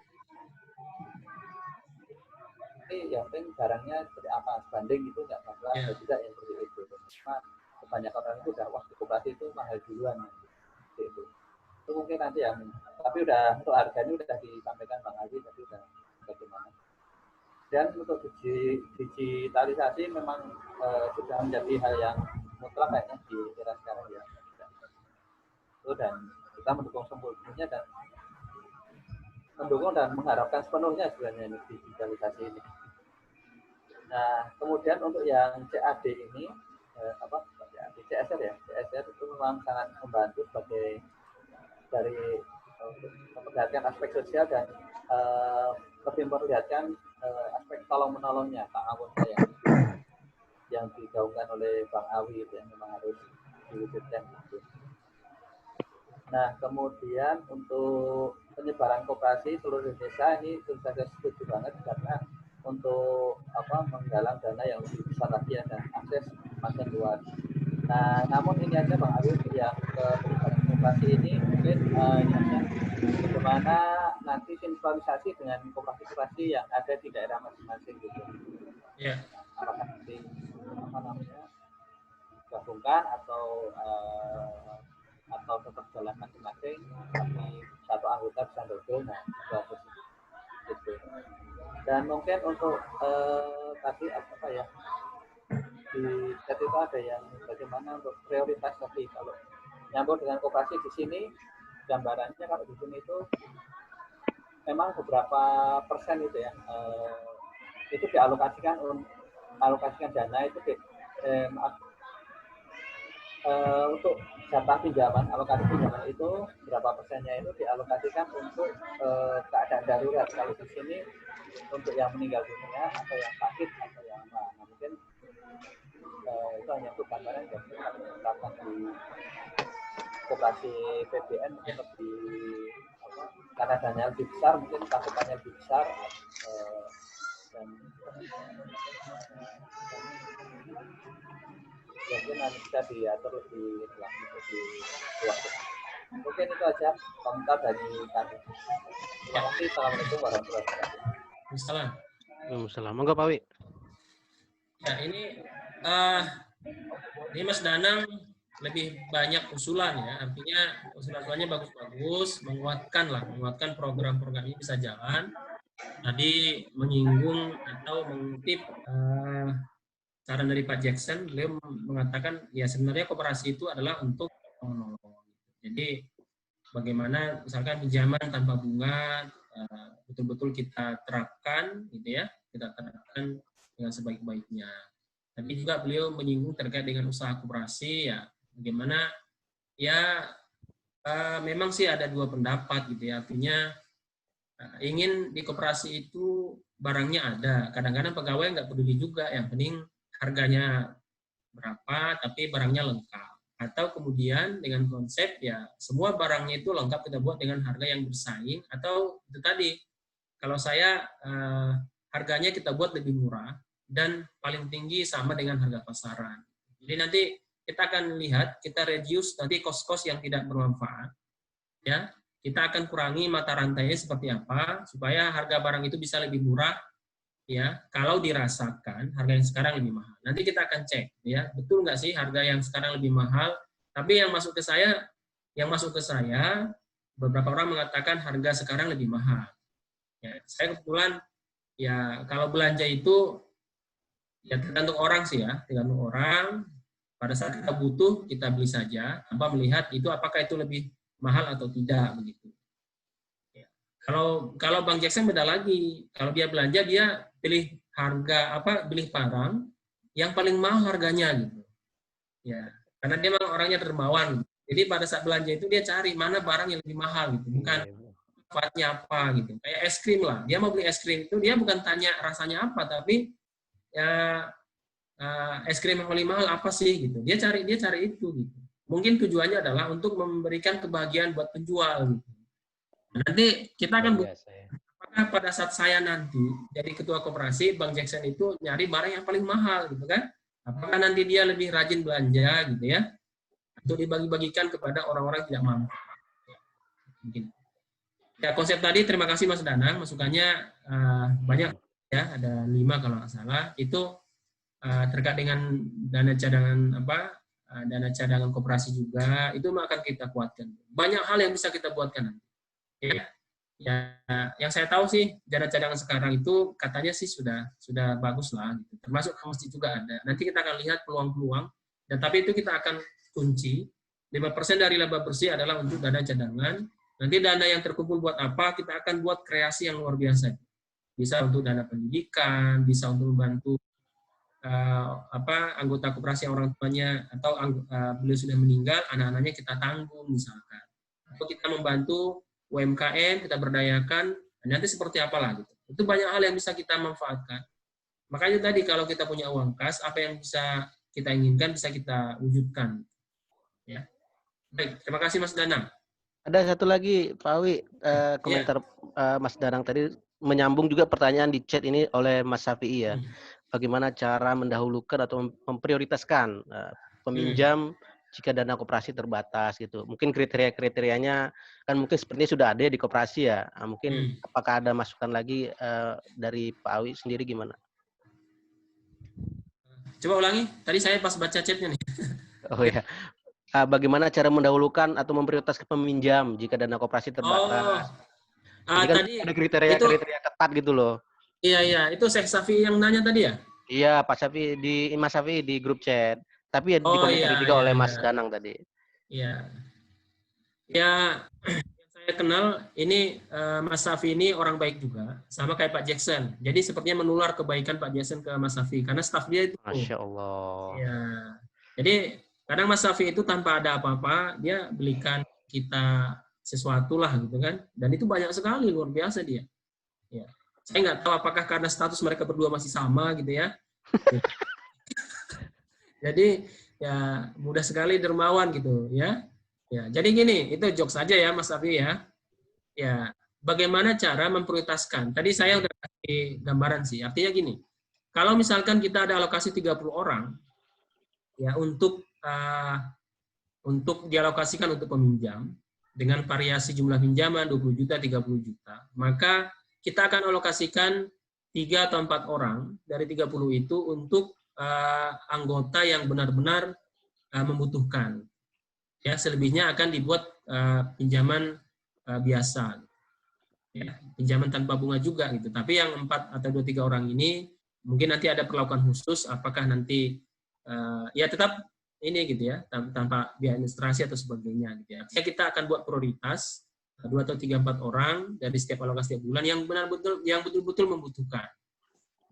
tapi yang penting barangnya seperti apa sebanding itu nggak masalah ada juga yang seperti itu cuma kebanyakan orang itu udah wah di koperasi itu mahal duluan gitu. Itu mungkin nanti yang tapi udah untuk harganya udah disampaikan Bang Haji tapi udah bagaimana. Dan untuk digitalisasi memang sudah menjadi hal yang mutlak kayaknya di era sekarang ya. Itu dan kita mendukung sepenuhnya dan mengharapkan sepenuhnya sebenarnya ini digitalisasi ini. Nah, kemudian untuk yang CAD ini CSR ya, CSR itu memang sangat membantu sebagai dari memperlihatkan aspek sosial dan lebih memperlihatkan aspek tolong menolongnya ta'awun yang digaungkan oleh Bang Awi yang memang harus diwujudkan gitu. Nah kemudian untuk penyebaran koperasi seluruh Indonesia ini tentu saja setuju banget karena untuk menggalang dana yang lebih besar lagi dan akses makin luas. Nah namun ini aja Bang Awi yang ke penyebaran koperasi ini mungkin bagaimana nanti sinkronisasi dengan koperasi-koperasi yang ada di daerah masing-masing gitu. Ya. Apakah nanti gabungkan atau tetap jalan masing-masing tapi satu anggota bisa double nah gitu. Dan mungkin untuk tadi di chat itu ada yang bagaimana untuk prioritas tadi kalau nyambung dengan koperasi di sini gambarannya kalau di sini itu memang beberapa persen itu ya itu dialokasikan dana itu maaf, untuk jatah pinjaman, alokasi pinjaman itu berapa persennya itu dialokasikan untuk keadaan darurat. Kalau di sini untuk yang meninggal dunia atau yang sakit atau yang apa. Nah, mungkin itu hanya untuk gambaran yang terdapat di koperasi PBN mungkin lebih apa, karena dana lebih besar, mungkin cakupannya lebih besar dan mungkin nanti bisa diatur lebih luas. Mungkin itu aja komentar dari kami. Terima kasih. Assalamualaikum warahmatullahi wabarakatuh. Waalaikumsalam. Monggo Pak Wi. Ya, ini Mas Danang lebih banyak usulan ya, artinya usulan-usulannya bagus-bagus, menguatkan program-program ini bisa jalan. Tadi menyinggung atau mengutip saran dari Pak Jackson, beliau mengatakan ya sebenarnya koperasi itu adalah untuk menolong. Jadi bagaimana misalkan pinjaman tanpa bunga betul-betul kita terapkan, gitu ya, kita terapkan dengan sebaik-baiknya. Tapi juga beliau menyinggung terkait dengan usaha koperasi ya, bagaimana ya memang sih ada dua pendapat gitu ya, artinya ingin di koperasi itu barangnya ada, kadang-kadang pegawai nggak peduli juga, yang penting harganya berapa tapi barangnya lengkap, atau kemudian dengan konsep ya semua barangnya itu lengkap kita buat dengan harga yang bersaing, atau itu tadi kalau saya harganya kita buat lebih murah dan paling tinggi sama dengan harga pasaran. Jadi nanti kita akan lihat, kita reduce nanti cost-cost yang tidak bermanfaat, ya. Kita akan kurangi mata rantainya seperti apa supaya harga barang itu bisa lebih murah, ya. Kalau dirasakan harga yang sekarang lebih mahal. Nanti kita akan cek, ya, betul nggak sih harga yang sekarang lebih mahal? Tapi yang masuk ke saya, beberapa orang mengatakan harga sekarang lebih mahal. Ya, saya kebetulan, ya, kalau belanja itu ya tergantung orang sih ya, tergantung orang. Pada saat kita butuh, kita beli saja, tanpa melihat itu apakah itu lebih mahal atau tidak begitu. Ya. Kalau Bang Jackson beda lagi. Kalau dia belanja, dia pilih pilih barang yang paling mahal harganya gitu. Ya, karena dia memang orangnya dermawan. Jadi pada saat belanja itu dia cari mana barang yang lebih mahal gitu, bukan manfaatnya apa gitu. Kayak es krim lah. Dia mau beli es krim itu dia bukan tanya rasanya apa, tapi ya es krim yang paling mahal apa sih gitu. Dia cari itu gitu. Mungkin tujuannya adalah untuk memberikan kebahagiaan buat penjual gitu. Nanti kita akan apakah pada saat saya nanti jadi ketua koperasi, Bang Jackson itu nyari barang yang paling mahal gitu kan? Apakah nanti dia lebih rajin belanja gitu ya? Untuk dibagi-bagikan kepada orang-orang tidak mampu. Mungkin. Ya, konsep tadi terima kasih Mas Danang, masukannya banyak ya, ada 5 kalau nggak salah. Itu terkait dengan dana cadangan koperasi juga, itu akan kita kuatkan. Banyak hal yang bisa kita buatkan nanti. Ya, yang saya tahu sih dana cadangan sekarang itu katanya sih sudah bagus lah, gitu. Termasuk ke masjid juga ada. Nanti kita akan lihat peluang-peluang, dan tapi itu kita akan kunci 5% dari laba bersih adalah untuk dana cadangan. Nanti dana yang terkumpul buat apa? Kita akan buat kreasi yang luar biasa. Bisa untuk dana pendidikan, bisa untuk membantu anggota koperasi yang orang tuanya atau beliau sudah meninggal, anak-anaknya kita tanggung misalkan. Atau kita membantu UMKM, kita berdayakan, nanti seperti apalah gitu. Itu banyak hal yang bisa kita manfaatkan. Makanya tadi kalau kita punya uang kas, apa yang bisa kita inginkan bisa kita wujudkan. Ya. Baik, terima kasih Mas Danang. Ada satu lagi Pak Awi, komentar Mas Danang tadi menyambung juga pertanyaan di chat ini oleh Mas Safi'i ya. Bagaimana cara mendahulukan atau memprioritaskan peminjam jika dana koperasi terbatas gitu. Mungkin kriteria-kriterianya kan mungkin sepertinya sudah ada di koperasi ya. Mungkin apakah ada masukan lagi dari Pak Awi sendiri gimana? Coba ulangi, tadi saya pas baca chatnya nih. Oh ya. Bagaimana cara mendahulukan atau memprioritaskan peminjam jika dana koperasi terbatas? Jadi kan tadi ada kriteria-kriteria ketat gitu loh. Iya, itu Syekh Safi yang nanya tadi ya? Iya, Pak Safi di Mas Safi di grup chat. Tapi ya dikomentari juga oleh Mas Danang tadi. Iya. Ya, yang saya kenal ini Mas Safi ini orang baik juga, sama kayak Pak Jackson. Jadi sepertinya menular kebaikan Pak Jackson ke Mas Safi karena staf dia itu. Masya Allah. Ya. Jadi kadang Mas Safi itu tanpa ada apa-apa dia belikan kita sesuatu lah gitu kan. Dan itu banyak sekali, luar biasa dia. Ya. Saya nggak tahu apakah karena status mereka berdua masih sama gitu ya. Jadi ya mudah sekali dermawan gitu ya. Ya, jadi gini, itu jokes saja ya Mas Safi ya. Ya, bagaimana cara memprioritaskan? Tadi saya udah kasih gambaran sih. Artinya gini, kalau misalkan kita ada alokasi 30 orang ya untuk dialokasikan untuk peminjam dengan variasi jumlah pinjaman 20 juta, 30 juta, maka kita akan alokasikan 3 atau 4 orang dari 30 itu untuk anggota yang benar-benar membutuhkan. Ya, selebihnya akan dibuat pinjaman biasa, ya, pinjaman tanpa bunga juga gitu. Tapi yang 4 atau 2-3 orang ini mungkin nanti ada perlakuan khusus, apakah nanti ya tetap ini gitu ya, tanpa biaya administrasi atau sebagainya gitu ya. Jadi kita akan buat prioritas 2 atau 3-4 orang dari setiap alokasi setiap bulan yang betul-betul membutuhkan.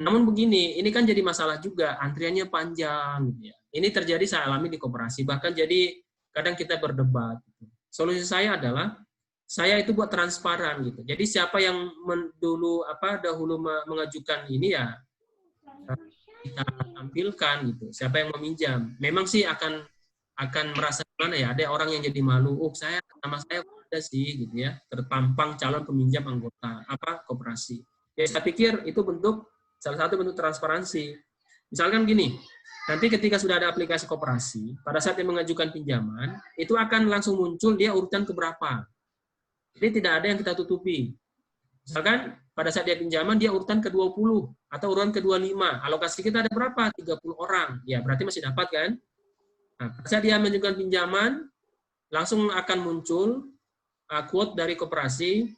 Namun begini, ini kan jadi masalah juga, antriannya panjang gitu ya. Ini terjadi saya alami di koperasi, bahkan jadi kadang kita berdebat. Solusi saya adalah saya itu buat transparan gitu. Jadi siapa yang dahulu mengajukan ini ya kita tampilkan gitu. Siapa yang meminjam. Memang sih akan merasa gimana ya, ada orang yang jadi malu, nama saya ada sih gitu ya, terpampang calon peminjam anggota koperasi. Ya saya pikir itu salah satu bentuk transparansi. Misalkan gini, nanti ketika sudah ada aplikasi koperasi, pada saat dia mengajukan pinjaman, itu akan langsung muncul dia urutan keberapa. Jadi tidak ada yang kita tutupi. Misalkan pada saat dia pinjaman, dia urutan ke-20 atau urutan ke-25. Alokasi kita ada berapa? 30 orang. Ya, berarti masih dapat kan? Nah, pada saat dia mengajukan pinjaman, langsung akan muncul quote dari koperasi,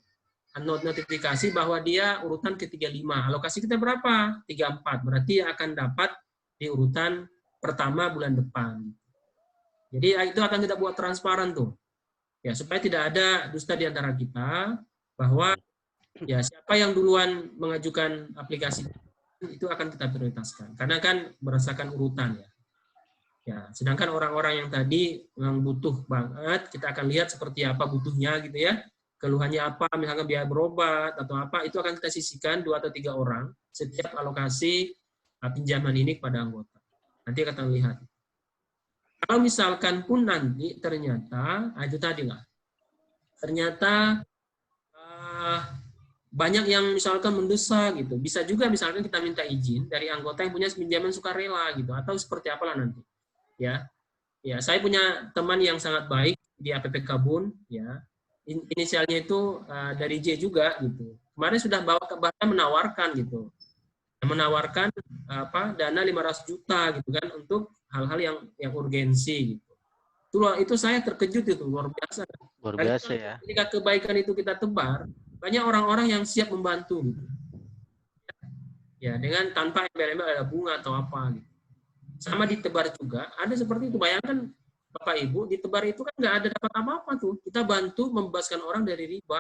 notifikasi bahwa dia urutan ke-35. Alokasi kita berapa? 34. Berarti akan dapat di urutan pertama bulan depan. Jadi itu akan kita buat transparan tuh. Ya, supaya tidak ada dusta di antara kita bahwa ya siapa yang duluan mengajukan aplikasi itu akan kita prioritaskan. Karena kan berdasarkan urutan ya. Ya, sedangkan orang-orang yang tadi yang butuh banget, kita akan lihat seperti apa butuhnya gitu ya. Keluhannya apa, misalkan biaya berobat atau apa, itu akan kita sisihkan 2 atau 3 orang setiap alokasi pinjaman ini kepada anggota. Nanti kita lihat. Kalau misalkan pun nanti ternyata, itu tadi lah, ternyata banyak yang misalkan mendesak gitu. Bisa juga misalkan kita minta izin dari anggota yang punya pinjaman sukarela gitu, atau seperti apalah nanti. Ya, saya punya teman yang sangat baik di APP Kabun, ya. Inisialnya itu dari J juga gitu. Kemarin sudah bahkan menawarkan gitu. Menawarkan dana 500 juta gitu kan untuk hal-hal yang urgensi gitu. Itu saya terkejut itu, luar biasa. Luar biasa ya. Ketika kebaikan itu kita tebar, banyak orang-orang yang siap membantu gitu. Ya, dengan tanpa embel-embel ada bunga atau apa gitu. Sama ditebar juga, ada seperti itu. Bayangkan Bapak Ibu, ditebar itu kan nggak ada dapat apa-apa tuh. Kita bantu membebaskan orang dari riba.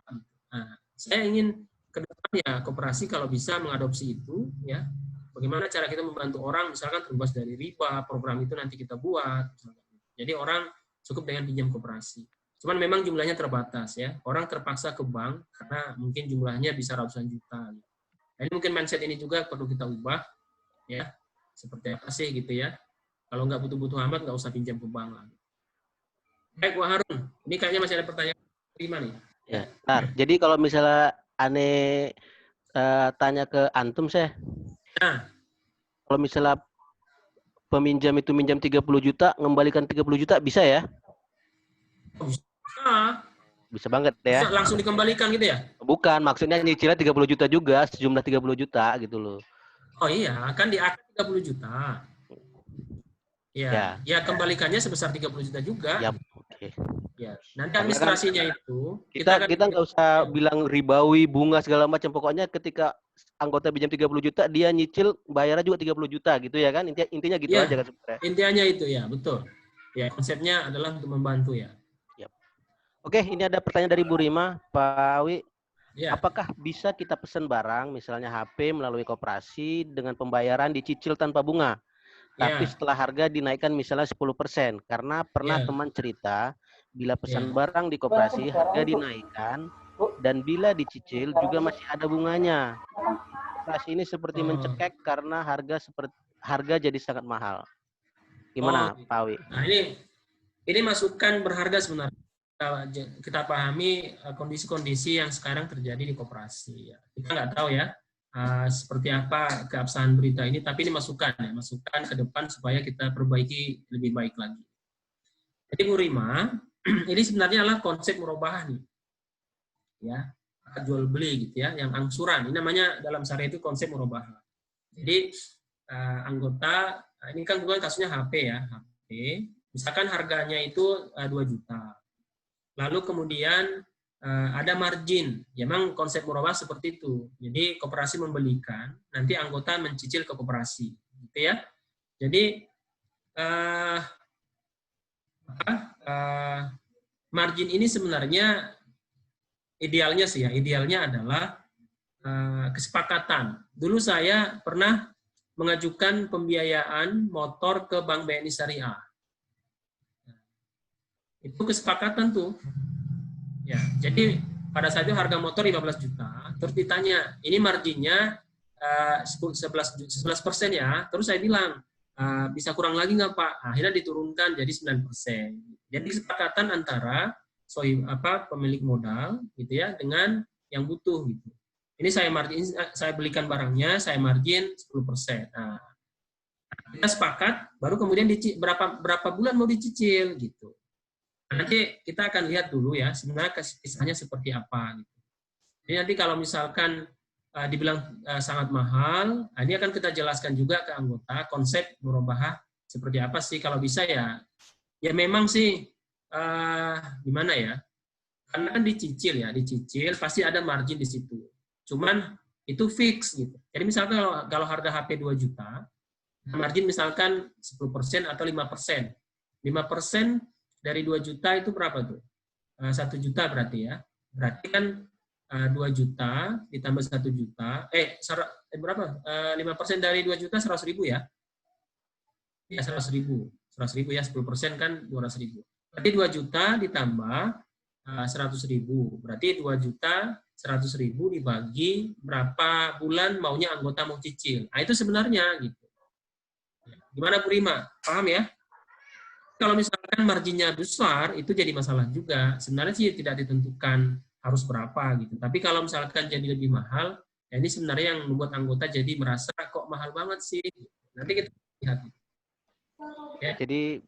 Nah, saya ingin ke depan ya koperasi kalau bisa mengadopsi itu ya. Bagaimana cara kita membantu orang misalkan terbebas dari riba, program itu nanti kita buat. Jadi orang cukup dengan pinjam koperasi. Cuman memang jumlahnya terbatas ya. Orang terpaksa ke bank karena mungkin jumlahnya bisa ratusan juta. Jadi mungkin mindset ini juga perlu kita ubah ya. Seperti apa sih gitu ya. Kalau nggak butuh-butuh amat nggak usah pinjam ke bank lagi. Baik, Wah Harun. Ini kayaknya masih ada pertanyaan terima nih. Ya. Nah, jadi kalau misalnya aneh tanya ke antum saya. Nah, kalau misalnya peminjam itu minjam 30 juta, ngembalikan 30 juta bisa ya? Bisa banget ya. Bisa langsung dikembalikan gitu ya? Bukan, maksudnya nyicilnya 30 juta juga, sejumlah 30 juta gitu loh. Oh iya, kan di akhir 30 juta. Ya, kembalikannya sebesar 30 juta juga. Ya, oke. Ya, nanti administrasinya itu kita nggak usah bilang ribawi, bunga segala macam. Pokoknya ketika anggota pinjam 30 juta, dia nyicil bayarnya juga 30 juta gitu ya kan? Intinya gitu ya, aja kan sebenarnya. Intinya itu ya, betul. Ya, konsepnya adalah untuk membantu ya. Oke, ini ada pertanyaan dari Bu Rima, Pak Awi. Ya, Apakah bisa kita pesan barang, misalnya HP melalui koperasi dengan pembayaran dicicil tanpa bunga? Tapi ya, setelah harga dinaikkan misalnya 10%. Karena pernah ya, teman cerita, bila ya. pesan barang di koperasi, harga dinaikkan, dan bila dicicil juga masih ada bunganya. Koperasi ini seperti Oh, mencekik karena harga jadi sangat mahal. oh, Gimana, Pak Awi? nah ini masukan berharga sebenarnya. Kita pahami kondisi-kondisi yang sekarang terjadi di koperasi. Ya. Kita nggak tahu ya seperti apa keabsahan berita ini, tapi ini masukan ya, masukan ke depan supaya kita perbaiki lebih baik lagi. Jadi Bu Rima, ini sebenarnya adalah konsep murabahah nih, ya, jual beli gitu ya, yang angsuran. Ini namanya dalam syariah itu konsep murabahah. Jadi anggota, ini kan bukan kasusnya HP ya, HP. Misalkan harganya itu 2 juta. Lalu kemudian ada margin. Ya, memang konsep murabahah seperti itu. Jadi koperasi membelikan, nanti anggota mencicil ke koperasi, gitu ya. Jadi margin ini sebenarnya idealnya sih ya, idealnya adalah kesepakatan. Dulu saya pernah mengajukan pembiayaan motor ke Bank BNI Syariah. Itu kesepakatan tuh. Ya, jadi pada saat itu harga motor 15 juta, terus ditanya, ini marginnya 11% ya, terus saya bilang, bisa kurang lagi nggak Pak? Akhirnya diturunkan jadi 9%. Jadi kesepakatan antara pemilik modal gitu ya dengan yang butuh gitu. Ini saya belikan barangnya, saya margin 10%. Nah, kita sepakat, baru kemudian berapa bulan mau dicicil gitu. Nanti kita akan lihat dulu ya, sebenarnya kisahnya seperti apa. Gitu. Jadi nanti kalau misalkan dibilang sangat mahal, ini akan kita jelaskan juga ke anggota konsep murabahah seperti apa sih. Kalau bisa ya memang sih gimana ya, karena kan dicicil pasti ada margin di situ. Cuman itu fix gitu. Jadi misalkan kalau harga HP 2 juta, margin misalkan 10% atau 5%. 5% dari 2 juta itu berapa tuh? 1 juta berarti ya. Berarti kan 2 juta ditambah 1 juta. Berapa? 5% dari 2 juta 100 ribu ya? Ya 100 ribu. 100 ribu ya, 10% kan 200 ribu. Berarti 2 juta ditambah 100 ribu. Berarti 2 juta 100 ribu dibagi berapa bulan maunya anggota mau cicil. Nah itu sebenarnya gitu. Gimana Bu Rima? Paham ya? Kalau misalkan marginnya besar, itu jadi masalah juga. Sebenarnya sih tidak ditentukan harus berapa gitu. Tapi kalau misalkan jadi lebih mahal, ya ini sebenarnya yang membuat anggota jadi merasa kok mahal banget sih. Nanti kita lihat. Ya. Jadi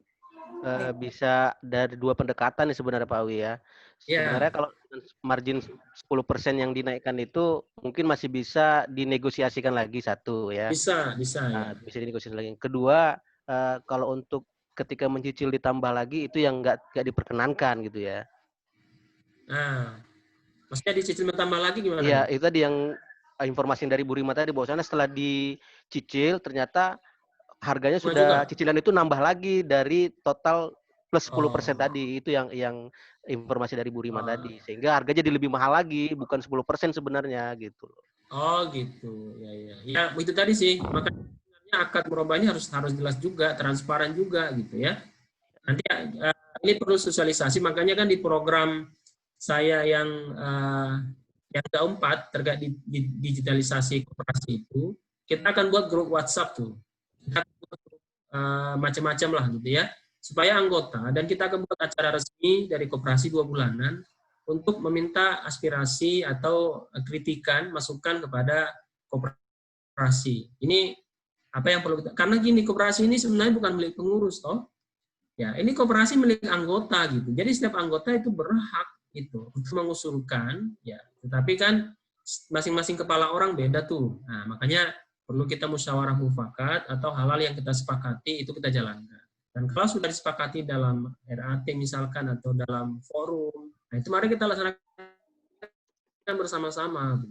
bisa dari dua pendekatan nih sebenarnya Pak Awi ya. Sebenarnya kalau margin 10% yang dinaikkan itu mungkin masih bisa dinegosiasikan lagi satu ya. Bisa Nah, ya. bisa dinegosiasi lagi. Kedua, kalau untuk ketika mencicil ditambah lagi itu yang nggak diperkenankan gitu ya. Nah, maksudnya dicicil ditambah lagi gimana? Iya, itu tadi yang informasi dari Bu Rima tadi bahwasanya setelah dicicil ternyata harganya sudah cicilan itu nambah lagi dari total plus 10% tadi. Itu yang informasi dari Bu Rima tadi. Sehingga harga jadi lebih mahal lagi, bukan 10% sebenarnya gitu. Oh, gitu. Ya. Ya, itu tadi sih. Makanya akad murabahnya harus jelas juga, transparan juga gitu ya. Nanti ini perlu sosialisasi, makanya kan di program saya yang keempat terkait digitalisasi koperasi itu, kita akan buat grup WhatsApp tuh. Kita macam-macam lah gitu ya, supaya anggota, dan kita akan buat acara resmi dari koperasi 2 bulanan untuk meminta aspirasi atau kritikan, masukan kepada koperasi. Ini apa yang perlu kita, karena gini, koperasi ini sebenarnya bukan milik pengurus toh. Ya, ini koperasi milik anggota gitu. Jadi setiap anggota itu berhak itu untuk mengusulkan ya. Tetapi kan masing-masing kepala orang beda tuh. Nah, makanya perlu kita musyawarah mufakat atau hal-hal yang kita sepakati itu kita jalankan. Dan kalau sudah disepakati dalam RAT misalkan atau dalam forum, nah itu mari kita laksanakan bersama-sama.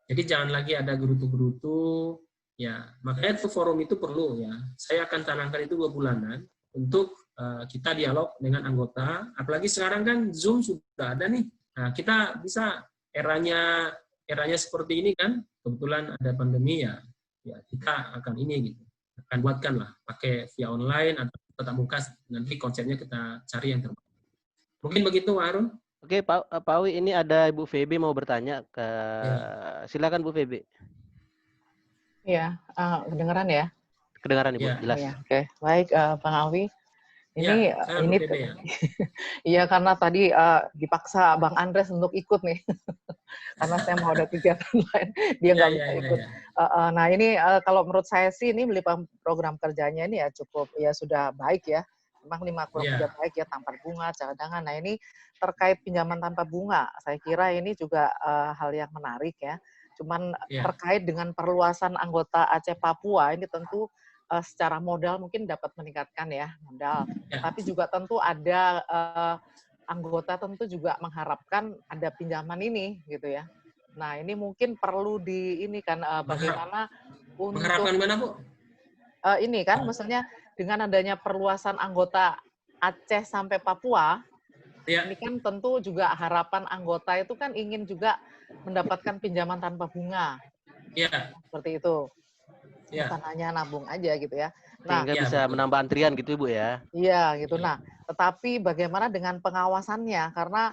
Jadi jangan lagi ada gerutu-gerutu. Ya, makanya itu forum itu perlu ya. Saya akan canangkan itu 2 bulanan untuk kita dialog dengan anggota. Apalagi sekarang kan Zoom sudah ada nih. Nah, kita bisa eranya seperti ini kan. Kebetulan ada pandemi ya kita akan ini gitu. Akan buatkan lah pakai via online atau tetap muka. Nanti konsepnya kita cari yang terbaik. Mungkin begitu, Arun. Oke, Pak Awi, ini ada Ibu Feby mau bertanya ke silakan Bu Feby. Iya, kedengeran ya? Kedengaran Ibu, Ya. jelas. Ya, oke. Baik, Bang Awi. Ini Ya, saya ini Bu Feby ya. iya karena tadi dipaksa Bang Andres untuk ikut nih. Karena saya mau ada kegiatan lain, dia nggak bisa ikut. Nah, ini kalau menurut saya sih ini program kerjanya ini ya cukup ya sudah baik ya. Memang 5 program sudah baik ya, tanpa bunga, cadangan. Nah, ini terkait pinjaman tanpa bunga. Saya kira ini juga hal yang menarik ya. Cuman terkait dengan perluasan anggota Aceh Papua ini tentu secara modal mungkin dapat meningkatkan ya modal, tapi juga tentu ada anggota tentu juga mengharapkan ada pinjaman ini gitu ya. Nah ini mungkin perlu di ini kan bagaimana untuk mengharapkan mana Bu? Ini kan maksudnya dengan adanya perluasan anggota Aceh sampai Papua, ini kan tentu juga harapan anggota itu kan ingin juga mendapatkan pinjaman tanpa bunga, seperti itu. Bukan hanya nabung aja gitu ya. Nah, sehingga bisa menambah antrian gitu Ibu ya. Iya gitu. Nah, tetapi bagaimana dengan pengawasannya? Karena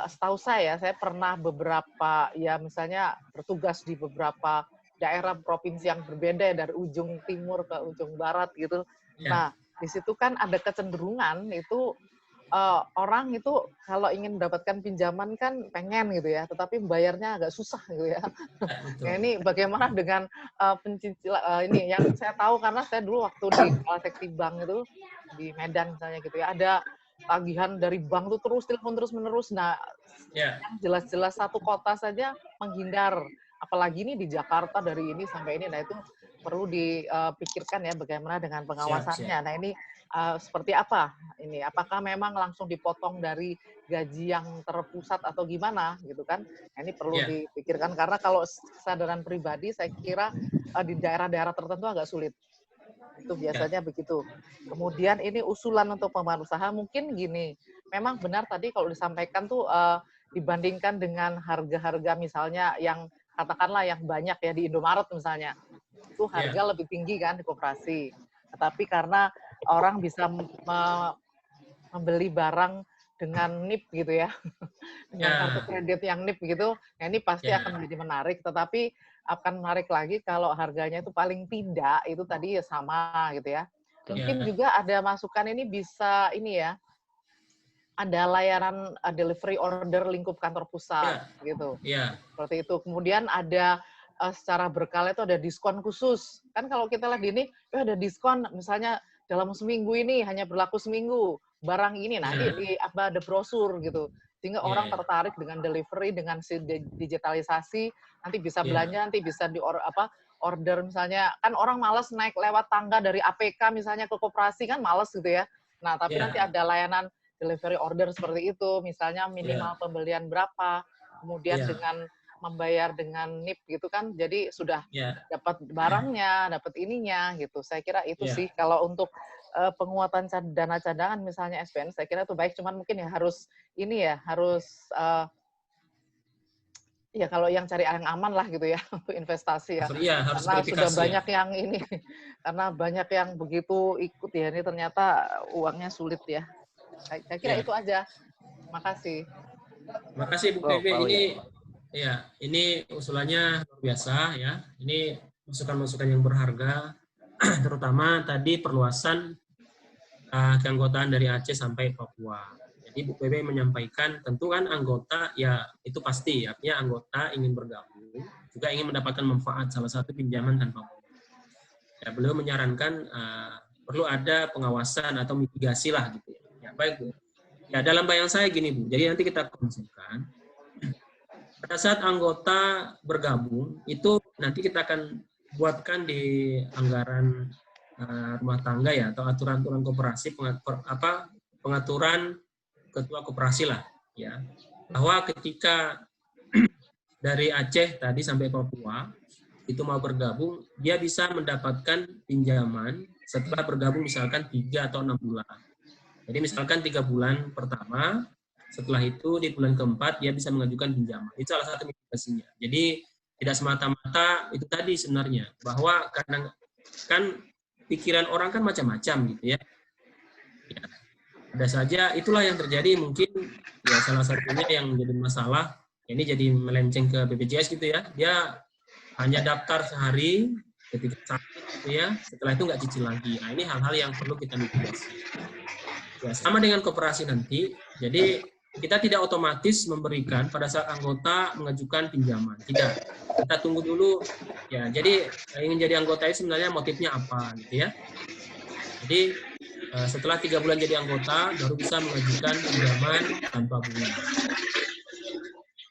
setahu saya pernah beberapa ya misalnya bertugas di beberapa daerah provinsi yang berbeda dari ujung timur ke ujung barat gitu. Nah, di situ kan ada kecenderungan itu orang itu kalau ingin mendapatkan pinjaman kan pengen gitu ya, tetapi membayarnya agak susah gitu ya. Nah ini bagaimana dengan pencicilan ini yang saya tahu karena saya dulu waktu di seksi bank itu di Medan misalnya gitu ya, ada tagihan dari bank tuh terus telepon terus menerus. Nah yang jelas-jelas satu kota saja menghindar, apalagi ini di Jakarta dari ini sampai ini. Nah itu perlu dipikirkan ya bagaimana dengan pengawasannya. Nah ini seperti apa ini? Apakah memang langsung dipotong dari gaji yang terpusat atau gimana gitu kan? Nah, ini perlu dipikirkan karena kalau kesadaran pribadi saya kira di daerah-daerah tertentu agak sulit. Itu biasanya begitu. Kemudian ini usulan untuk pengusaha mungkin gini. Memang benar tadi kalau disampaikan tuh dibandingkan dengan harga-harga misalnya yang katakanlah yang banyak ya di Indomaret misalnya. Itu harga lebih tinggi kan di koperasi. Tapi karena orang bisa membeli barang dengan NIP gitu ya, dengan kartu kredit yang NIP gitu, nah ini pasti akan menjadi menarik. Tetapi akan menarik lagi kalau harganya itu paling tidak itu tadi ya sama gitu ya. Mungkin juga ada masukan ini bisa ini ya, ada layanan delivery order lingkup kantor pusat gitu. Seperti itu. Kemudian ada secara berkala itu ada diskon khusus. Kan kalau kita lihat ini, ada diskon misalnya dalam seminggu ini hanya berlaku seminggu barang ini. Nah, ini ada brosur gitu. Sehingga orang tertarik dengan delivery, dengan digitalisasi, nanti bisa belanja, nanti bisa order misalnya. Kan orang malas naik lewat tangga dari APK misalnya ke koperasi kan malas gitu ya. Nah, tapi nanti ada layanan delivery order seperti itu, misalnya minimal pembelian berapa, kemudian dengan membayar dengan NIP gitu kan, jadi sudah dapat barangnya, dapat ininya gitu. Saya kira itu sih kalau untuk penguatan dana cadangan misalnya SPN, saya kira itu baik. Cuman mungkin ya harus ini ya harus ya kalau yang cari yang aman lah gitu ya untuk investasi ya. Harus karena sudah banyak yang ini, karena banyak yang begitu ikut ya ini ternyata uangnya sulit ya. Saya kira itu aja. Makasih. Makasih Bu Feby. Ini usulannya luar biasa ya. Ini masukan-masukan yang berharga, terutama tadi perluasan keanggotaan dari Aceh sampai Papua. Jadi Bu Feby menyampaikan, tentu kan anggota ya itu pasti, artinya anggota ingin bergabung, juga ingin mendapatkan manfaat salah satu pinjaman tanpa bunga. Ya, beliau menyarankan perlu ada pengawasan atau mitigasi lah gitu ya. Ya baik Bu. Ya dalam bayang saya gini Bu, jadi nanti kita konsepkan. Pada saat anggota bergabung, itu nanti kita akan buatkan di anggaran rumah tangga ya, atau aturan-aturan koperasi, pengaturan ketua koperasi lah, ya. Bahwa ketika dari Aceh tadi sampai Papua, itu mau bergabung, dia bisa mendapatkan pinjaman setelah bergabung misalkan 3 atau 6 bulan. Jadi misalkan 3 bulan pertama, setelah itu di bulan keempat dia bisa mengajukan pinjaman. Itu salah satu mitigasinya. Jadi tidak semata-mata itu tadi sebenarnya, bahwa kadang kan pikiran orang kan macam-macam gitu ya. Ya, ada saja itulah yang terjadi, mungkin ya salah satunya yang menjadi masalah, ini jadi melenceng ke BPJS gitu ya. Dia hanya daftar sehari ketika sakit gitu ya, setelah itu nggak cicil lagi. Nah, ini hal-hal yang perlu kita mitigasi. Ya, sama dengan koperasi nanti, jadi kita tidak otomatis memberikan pada saat anggota mengajukan pinjaman. Tidak. Kita tunggu dulu. Ya, jadi ingin jadi anggota itu sebenarnya motifnya apa, gitu ya. Jadi setelah 3 bulan jadi anggota, baru bisa mengajukan pinjaman tanpa bunga.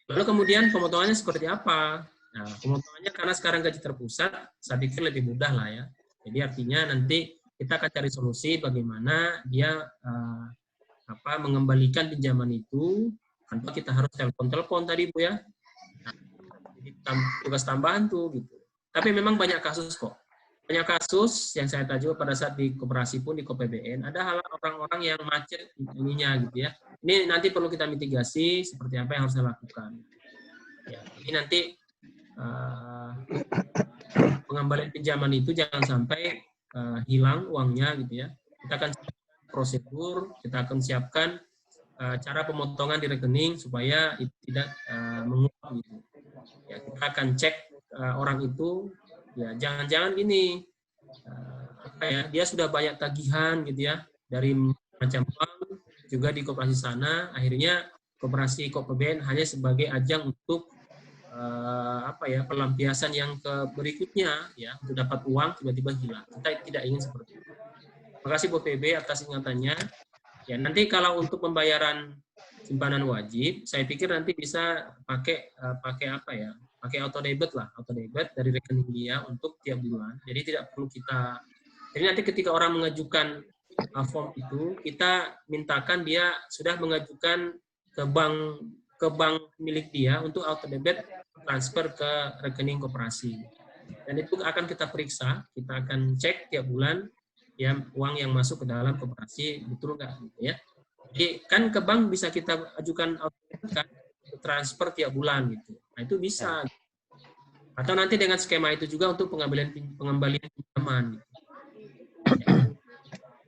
Lalu kemudian pemotongannya seperti apa? Nah, pemotongannya karena sekarang gaji terpusat, saya pikir lebih mudah lah ya. Jadi artinya nanti kita akan cari solusi bagaimana dia mengembalikan pinjaman itu tanpa kita harus telepon tadi Bu ya. Nah, jadi tugas tambahan tuh gitu. Tapi memang banyak kasus kok. Banyak kasus yang saya tahu pada saat di koperasi pun di KPBN ada hal orang-orang yang macet ininya gitu ya. Ini nanti perlu kita mitigasi seperti apa yang harus saya lakukan. Ya, ini nanti pengembalian pinjaman itu jangan sampai hilang uangnya gitu ya. Kita akan prosedur, kita akan siapkan cara pemotongan di rekening supaya itu tidak menguap gitu. Ya, kita akan cek orang itu, ya jangan-jangan gini, dia sudah banyak tagihan gitu ya dari macam bank juga di koperasi sana, akhirnya koperasi KPBN hanya sebagai ajang untuk pelampiasan yang berikutnya ya, untuk dapat uang tiba-tiba hilang. Kita tidak ingin seperti itu. Terima kasih Bu PB atas ingatannya. Ya, nanti kalau untuk pembayaran simpanan wajib, saya pikir nanti bisa pakai pakai auto debit dari rekening dia untuk tiap bulan. Jadi tidak perlu kita. Jadi nanti ketika orang mengajukan form itu, kita mintakan dia sudah mengajukan ke bank milik dia untuk auto debit transfer ke rekening koperasi. Dan itu akan kita periksa, kita akan cek tiap bulan ya uang yang masuk ke dalam koperasi betul nggak gitu ya. Jadi kan ke bank bisa kita ajukan transfer tiap bulan gitu. Nah itu bisa. Atau nanti dengan skema itu juga untuk pengembalian pinjaman. Gitu.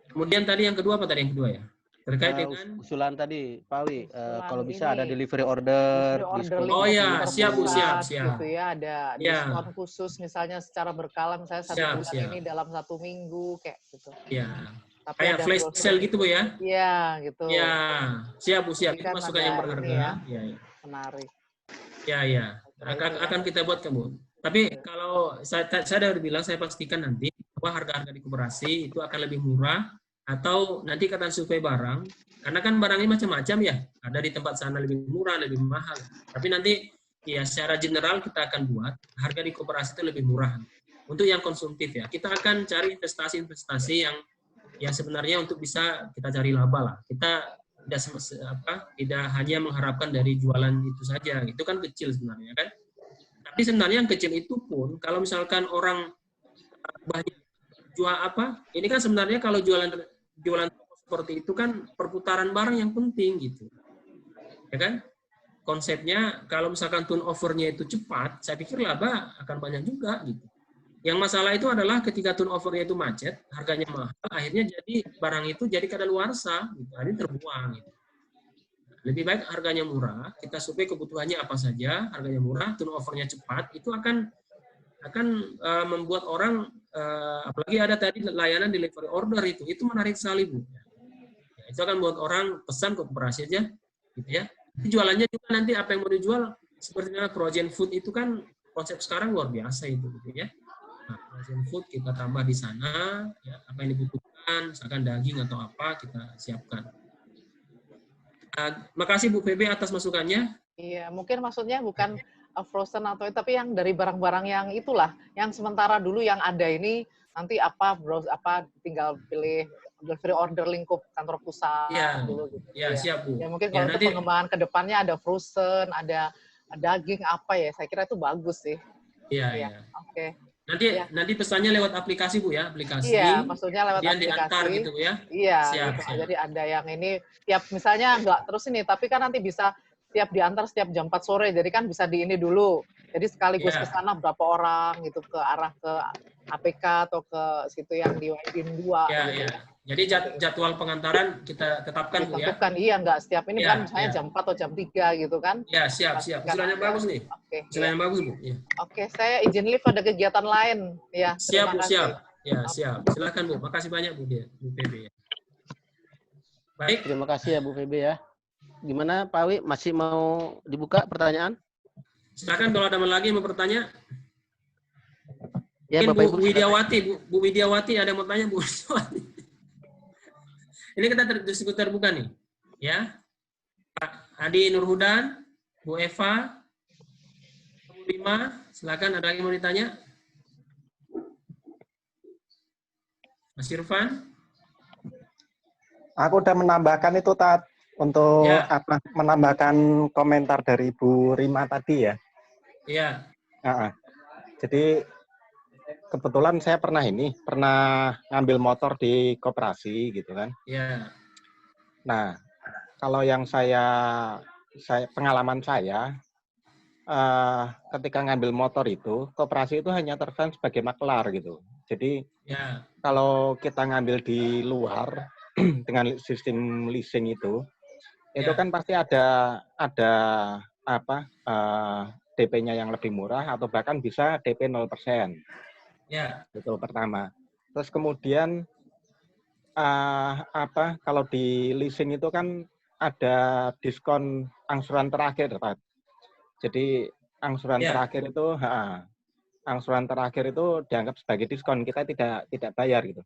Kemudian tadi yang kedua apa tadi yang kedua ya? Terkait dengan usulan tadi Pak Wi, kalau bisa ada delivery order. Oh ya, siap Bu, siap. Gitu ya, ada diskon khusus misalnya secara berkala, misalnya 1 bulan ini dalam 1 minggu kayak gitu. Iya. Kayak flash sale gitu Bu ya? Iya, gitu. Iya, siap Bu, siap. Itu Kan masukan yang berharga. Ya. Menarik. Ya. Akan kita buat Bu. Tapi kalau saya sudah bilang, saya pastikan nanti bahwa harga-harga di koperasi itu akan lebih murah. Atau nanti kata survei barang, karena kan barangnya macam-macam ya, ada di tempat sana lebih murah, lebih mahal. Tapi nanti ya secara general kita akan buat harga di koperasi itu lebih murah. Untuk yang konsumtif ya, kita akan cari investasi-investasi yang sebenarnya untuk bisa kita cari laba lah. Kita tidak hanya mengharapkan dari jualan itu saja, itu kan kecil sebenarnya kan. Tapi sebenarnya yang kecil itu pun kalau misalkan orang banyak jual ini kan sebenarnya kalau jualan seperti itu kan perputaran barang yang penting gitu. Ya kan? Konsepnya kalau misalkan turnover-nya itu cepat, saya pikir laba akan banyak juga gitu. Yang masalah itu adalah ketika turnover-nya itu macet, harganya mahal, akhirnya jadi barang itu jadi kadaluarsa gitu. Ini terbuang gitu. Lebih baik harganya murah, kita survei kebutuhannya apa saja, harganya murah, turnover-nya cepat, itu akan membuat orang apalagi ada tadi layanan delivery order itu menarik sekali Bu. Ya, itu akan buat orang pesan ke koperasi aja gitu ya. Jualannya juga nanti apa yang mau dijual seperti frozen food itu kan konsep sekarang luar biasa itu gitu ya. Nah, frozen food kita tambah di sana ya, apa yang dibutuhkan misalkan daging atau apa kita siapkan. Makasih Bu PB atas masukannya. Iya, mungkin maksudnya bukan frozen atau tapi yang dari barang-barang yang itulah, yang sementara dulu yang ada ini nanti tinggal pilih delivery order lingkup kantor pusat dulu gitu. Ya, siap Bu. Ya mungkin kalau untuk pengembangan ke depannya ada frozen, ada daging apa ya, saya kira itu bagus sih. Iya. Oke. Nanti pesannya lewat aplikasi Bu ya, aplikasi. Iya, maksudnya lewat kemudian diantar aplikasi. gitu ya. Iya, Siap, gitu. siap. Jadi ada yang ini tiap misalnya nggak terus ini, tapi kan nanti bisa tiap diantar setiap jam 4 sore. Jadi kan bisa di ini dulu. Jadi sekaligus Iya. ke sana berapa orang gitu ke arah ke APK atau ke situ yang di WIN 2 Ya, gitu. ya. Jadi jadwal pengantaran kita tetapkan Bu ya. Ditentukan, iya nggak setiap ini Ya, kan misalnya ya. jam 4 atau jam 3 gitu kan. Ya, siap, siap. Pastikan Usulan yang ada. bagus nih. Oke, Usulan iya. yang bagus Bu. Ya. Oke, saya izin live ada kegiatan lain. Ya, Siap terima Bu, kasih. siap. Ya, siap. Silakan Bu. Makasih banyak Bu PB ya. Baik. Terima kasih ya Bu PB ya. Gimana Pak Awi, masih mau dibuka pertanyaan? Silakan kalau ada lagi yang mau bertanya. Ya, Mungkin Bapak Ibu. Bu Widiawati, Bu Widiawati ada yang mau tanya Bu Widiawati. Ini kita diskusi terbuka nih. Ya. Pak Adi Nurhudan, Bu Eva, Bu Lima, silakan ada yang mau ditanya. Mas Irfan. Aku udah menambahkan itu untuk Ya. menambahkan komentar dari Bu Rima tadi ya. Iya. Jadi kebetulan saya pernah ngambil motor di koperasi gitu kan. Iya. Nah, kalau yang pengalaman saya ketika ngambil motor itu, koperasi itu hanya terkesan sebagai maklar gitu. Jadi Ya. kalau kita ngambil di luar dengan sistem leasing itu kan pasti ada DP-nya yang lebih murah atau bahkan bisa DP 0%. Ya. Itu pertama. Terus kemudian kalau di leasing itu kan ada diskon angsuran terakhir, Pak. Jadi angsuran terakhir itu dianggap sebagai diskon, kita tidak bayar gitu.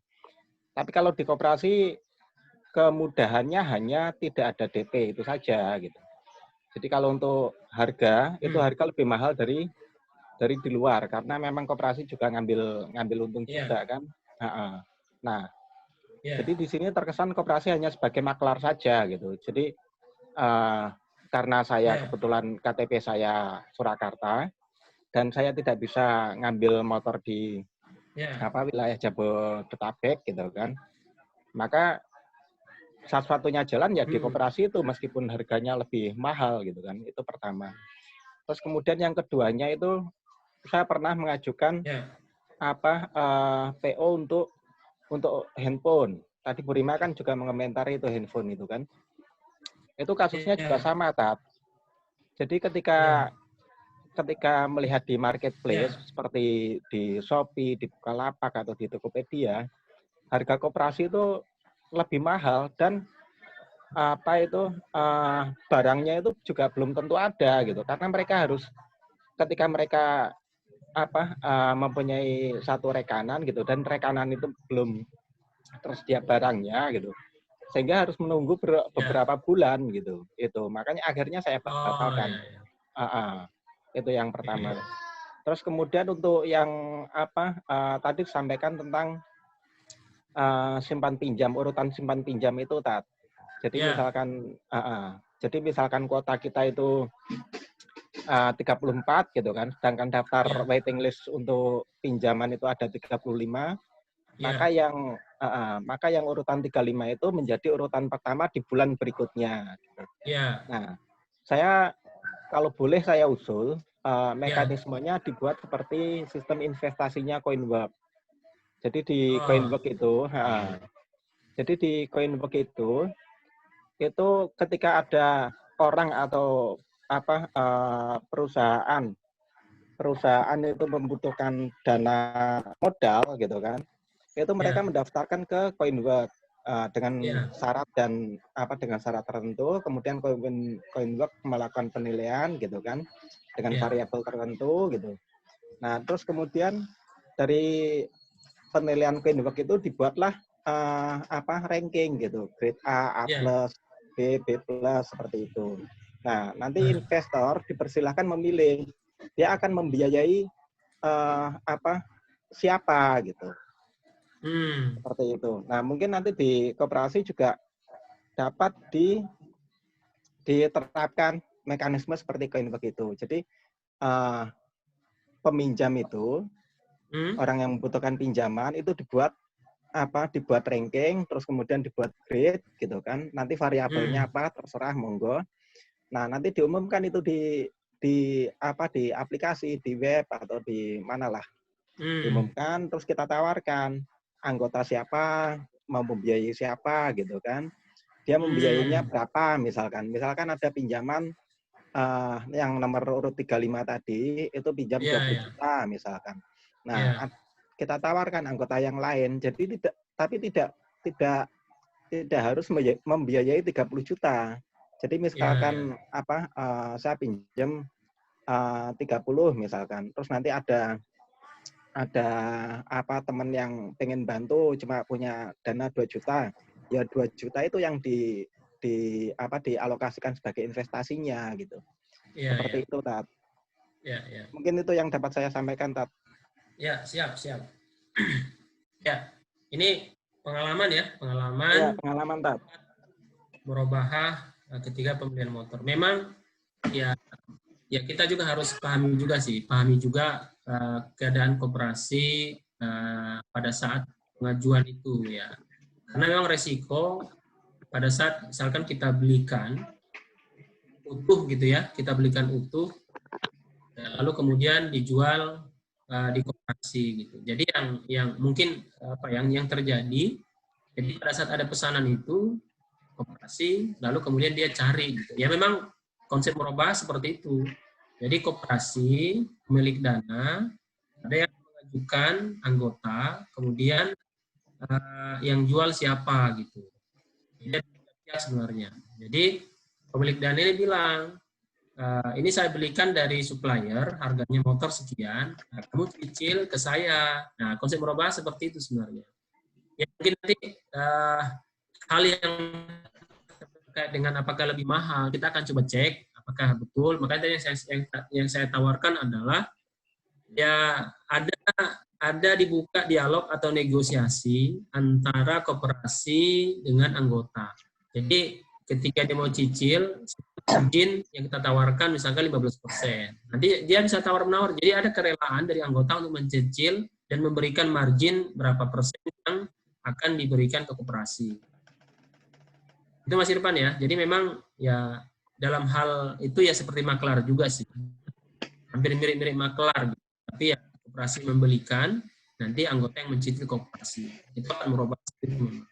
Tapi kalau di koperasi kemudahannya hanya tidak ada DP itu saja gitu. Jadi kalau untuk harga itu harga lebih mahal dari di luar karena memang koperasi juga ngambil untung juga kan. Nah, jadi di sini terkesan koperasi hanya sebagai maklar saja gitu. Jadi karena saya kebetulan KTP saya Surakarta dan saya tidak bisa ngambil motor di wilayah Jabodetabek gitu kan. Maka satu-satunya jalan ya di koperasi itu meskipun harganya lebih mahal gitu kan. Itu pertama. Terus kemudian yang keduanya itu saya pernah mengajukan PO untuk handphone. Tadi Bu Rima kan juga mengomentari itu handphone itu kan. Itu kasusnya juga sama, Tat. Jadi ketika melihat di marketplace seperti di Shopee, di Bukalapak atau di Tokopedia, harga koperasi itu lebih mahal dan barangnya itu juga belum tentu ada gitu. Karena mereka harus ketika mereka mempunyai satu rekanan gitu dan rekanan itu belum tersedia barangnya gitu. Sehingga harus menunggu beberapa bulan gitu. Itu makanya akhirnya saya batalkan. Itu yang pertama. Terus kemudian untuk yang tadi disampaikan tentang simpan pinjam, urutan simpan pinjam itu Tat. Jadi misalkan kuota kita itu 34 gitu kan, sedangkan daftar waiting list untuk pinjaman itu ada 35. Maka yang urutan 35 itu menjadi urutan pertama di bulan berikutnya. Nah, saya kalau boleh saya usul mekanismenya dibuat seperti sistem investasinya Coinwork. Jadi di Coinwork itu, itu ketika ada orang atau perusahaan itu membutuhkan dana modal gitu kan. Itu mereka mendaftarkan ke Coinwork dengan syarat dengan syarat tertentu, kemudian Coinwork melakukan penilaian gitu kan dengan variabel tertentu gitu. Nah, terus kemudian dari penilaian Coinwork itu dibuatlah ranking gitu, grade A, A+, B, B+, seperti itu. Nah, nanti investor dipersilahkan memilih dia akan membiayai siapa gitu. Seperti itu. Nah, mungkin nanti di koperasi juga dapat diterapkan mekanisme seperti Coinwork itu. Jadi peminjam itu orang yang membutuhkan pinjaman itu dibuat ranking, terus kemudian dibuat grade gitu kan. Nanti variabelnya apa terserah, monggo. Nah, nanti diumumkan itu di aplikasi, di web atau di manalah. Diumumkan, terus kita tawarkan anggota siapa, mau membiayai siapa gitu kan. Dia membiayainya berapa misalkan. Misalkan ada pinjaman yang nomor urut 35 tadi itu pinjam 20 juta misalkan. Nah, kita tawarkan anggota yang lain. Jadi tidak harus membiayai 30 juta. Jadi misalkan saya pinjam 30 misalkan. Terus nanti ada teman yang pengen bantu cuma punya dana 2 juta. Ya 2 juta itu yang dialokasikan sebagai investasinya gitu. Seperti itu, Tat. Mungkin itu yang dapat saya sampaikan, Tat. Ya, siap. Ya, ini pengalaman ya, pengalaman, Tat. Merubah ketika pembelian motor. Memang ya kita juga harus pahami juga keadaan koperasi pada saat pengajuan itu ya. Karena memang resiko pada saat misalkan kita belikan utuh gitu ya, lalu kemudian dijual di koperasi gitu. Jadi yang mungkin yang terjadi, jadi pada saat ada pesanan itu koperasi, lalu kemudian dia cari gitu. Ya memang konsep merubah seperti itu. Jadi koperasi pemilik dana ada yang mengajukan anggota, kemudian yang jual siapa gitu. Sebenarnya. Jadi pemilik dana ini bilang, ini saya belikan dari supplier, harganya motor sekian, kamu cicil ke saya. Nah, konsep merubah seperti itu sebenarnya. Ya, mungkin nanti hal yang terkait dengan apakah lebih mahal, kita akan coba cek apakah betul. Makanya tadi yang saya tawarkan adalah ya ada dibuka dialog atau negosiasi antara koperasi dengan anggota. Jadi ketika dia mau cicil, margin yang kita tawarkan misalkan 15%. Nanti dia bisa tawar-menawar. Jadi ada kerelaan dari anggota untuk mencicil dan memberikan margin berapa persen yang akan diberikan ke koperasi. Itu Mas Irfan ya. Jadi memang ya dalam hal itu ya seperti maklar juga sih. Hampir mirip-mirip maklar gitu. Tapi ya koperasi membelikan, nanti anggota yang mencicil koperasi. Itu akan merubah sistem.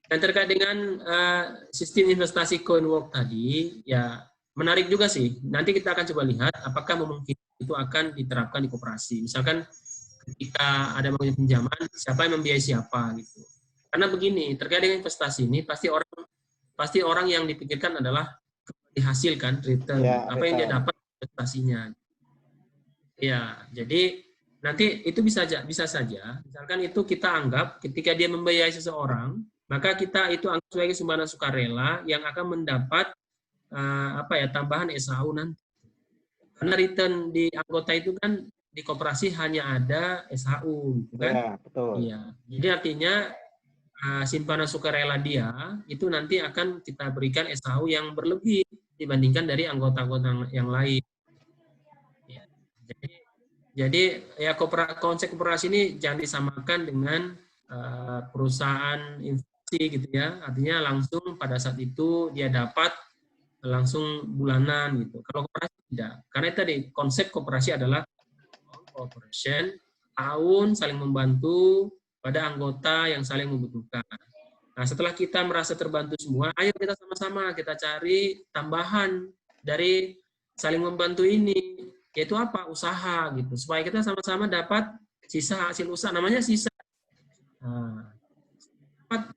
Dan terkait dengan sistem investasi CoinWalk tadi, ya menarik juga sih. Nanti kita akan coba lihat apakah memungkinkan itu akan diterapkan di koperasi. Misalkan ketika ada pinjaman, siapa yang membiayai siapa gitu. Karena begini, terkait dengan investasi ini pasti orang yang dipikirkan adalah dihasilkan return, apa yang dia dapat investasinya. Ya, jadi nanti itu bisa saja. Misalkan itu kita anggap ketika dia membiayai seseorang, maka kita itu anggap sebagai sumbangan sukarela yang akan mendapat tambahan SAU nanti. Karena return di anggota itu kan di koperasi hanya ada SHU, gitu kan? Ya, betul. Iya. Jadi artinya simpanan sukarela dia itu nanti akan kita berikan SHU yang berlebih dibandingkan dari anggota-anggota yang lain. Ya. Jadi ya konsep koperasi ini jangan disamakan dengan perusahaan investasi gitu ya. Artinya langsung pada saat itu dia dapat langsung bulanan gitu. Kalau koperasi tidak. Karena tadi konsep koperasi adalah cooperation, tahun saling membantu pada anggota yang saling membutuhkan. Nah, setelah kita merasa terbantu semua, ayo kita sama-sama kita cari tambahan dari saling membantu ini, yaitu apa? Usaha gitu. Supaya kita sama-sama dapat sisa hasil usaha, namanya sisa. Nah, dapat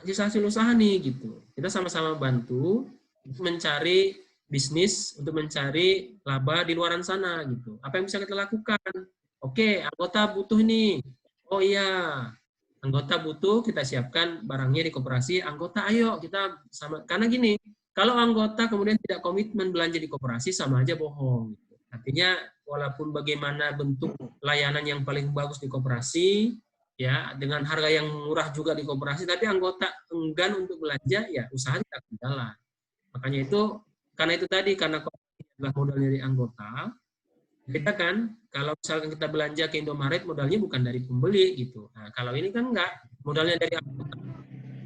sisa hasil usaha nih gitu. Kita sama-sama bantu untuk mencari bisnis, untuk mencari laba di luaran sana gitu. Apa yang bisa kita lakukan? Oke, anggota butuh nih. Oh iya, anggota butuh, kita siapkan barangnya di koperasi. Anggota ayo kita sama. Karena gini, kalau anggota kemudian tidak komitmen belanja di koperasi sama aja bohong. Gitu. Artinya walaupun bagaimana bentuk layanan yang paling bagus di koperasi, ya dengan harga yang murah juga di koperasi, tapi anggota enggan untuk belanja, ya usaha tidak akan jalan. Makanya itu, karena itu tadi, karena koperasi adalah modal dari anggota, Kita kan, kalau misalkan kita belanja ke Indomaret, modalnya bukan dari pembeli gitu. Nah, kalau ini kan enggak, modalnya dari anggota.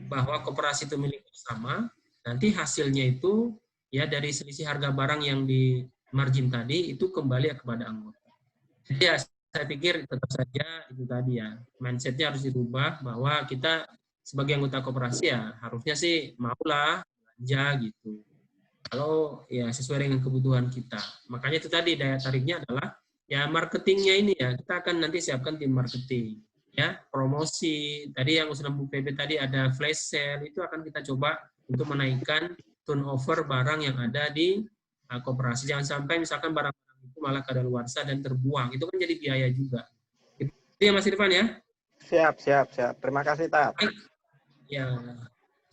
Bahwa koperasi itu milik bersama, nanti hasilnya itu ya dari selisih harga barang yang di margin tadi itu kembali kepada anggota. Jadi ya saya pikir tetap saja itu tadi ya, mindsetnya harus dirubah bahwa kita sebagai anggota koperasi ya harusnya sih maulah belanja gitu. Kalau ya sesuai dengan kebutuhan kita. Makanya itu tadi daya tariknya adalah ya marketingnya ini ya, kita akan nanti siapkan tim marketing. Ya, promosi, tadi yang usulan Bu PB tadi ada flash sale, itu akan kita coba untuk menaikkan turnover barang yang ada di koperasi. Jangan sampai misalkan barang-barang itu malah kadaluarsa dan terbuang, itu kan jadi biaya juga. Itu ya Mas Irfan ya? Siap. Terima kasih, Tat. Baik. Ya,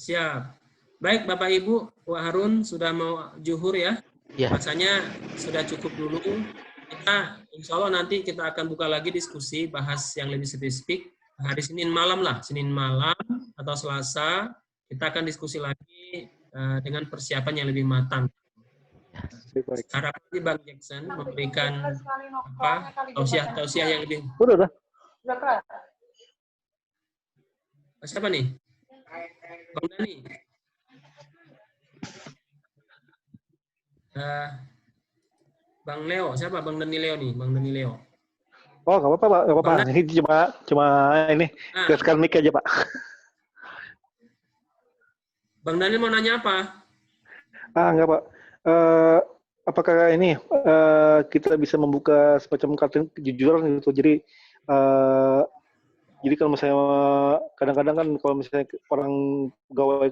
siap. Baik Bapak Ibu, Wak Harun sudah mau zuhur ya? Ya. Rasanya sudah cukup dulu. Kita insya Allah nanti kita akan buka lagi diskusi, bahas yang lebih spesifik hari Senin malam lah, Senin malam atau Selasa kita akan diskusi lagi dengan persiapan yang lebih matang. Harapan Bang Jackson memberikan apa tausiah yang lebih. Udah. Siapa nih? Bang Dani. Bang Leo, siapa? Bang Dani Leo nih, Bang Dani Leo. Oh, nggak apa-apa, Pak. Nggak apa-apa. Ini cuma ini. Geser mic aja, Pak. Bang Dani mau nanya apa? Enggak, Pak. Apakah ini kita bisa membuka semacam kartu kejujuran gitu? Jadi kalau misalnya kadang-kadang kan kalau misalnya orang pegawai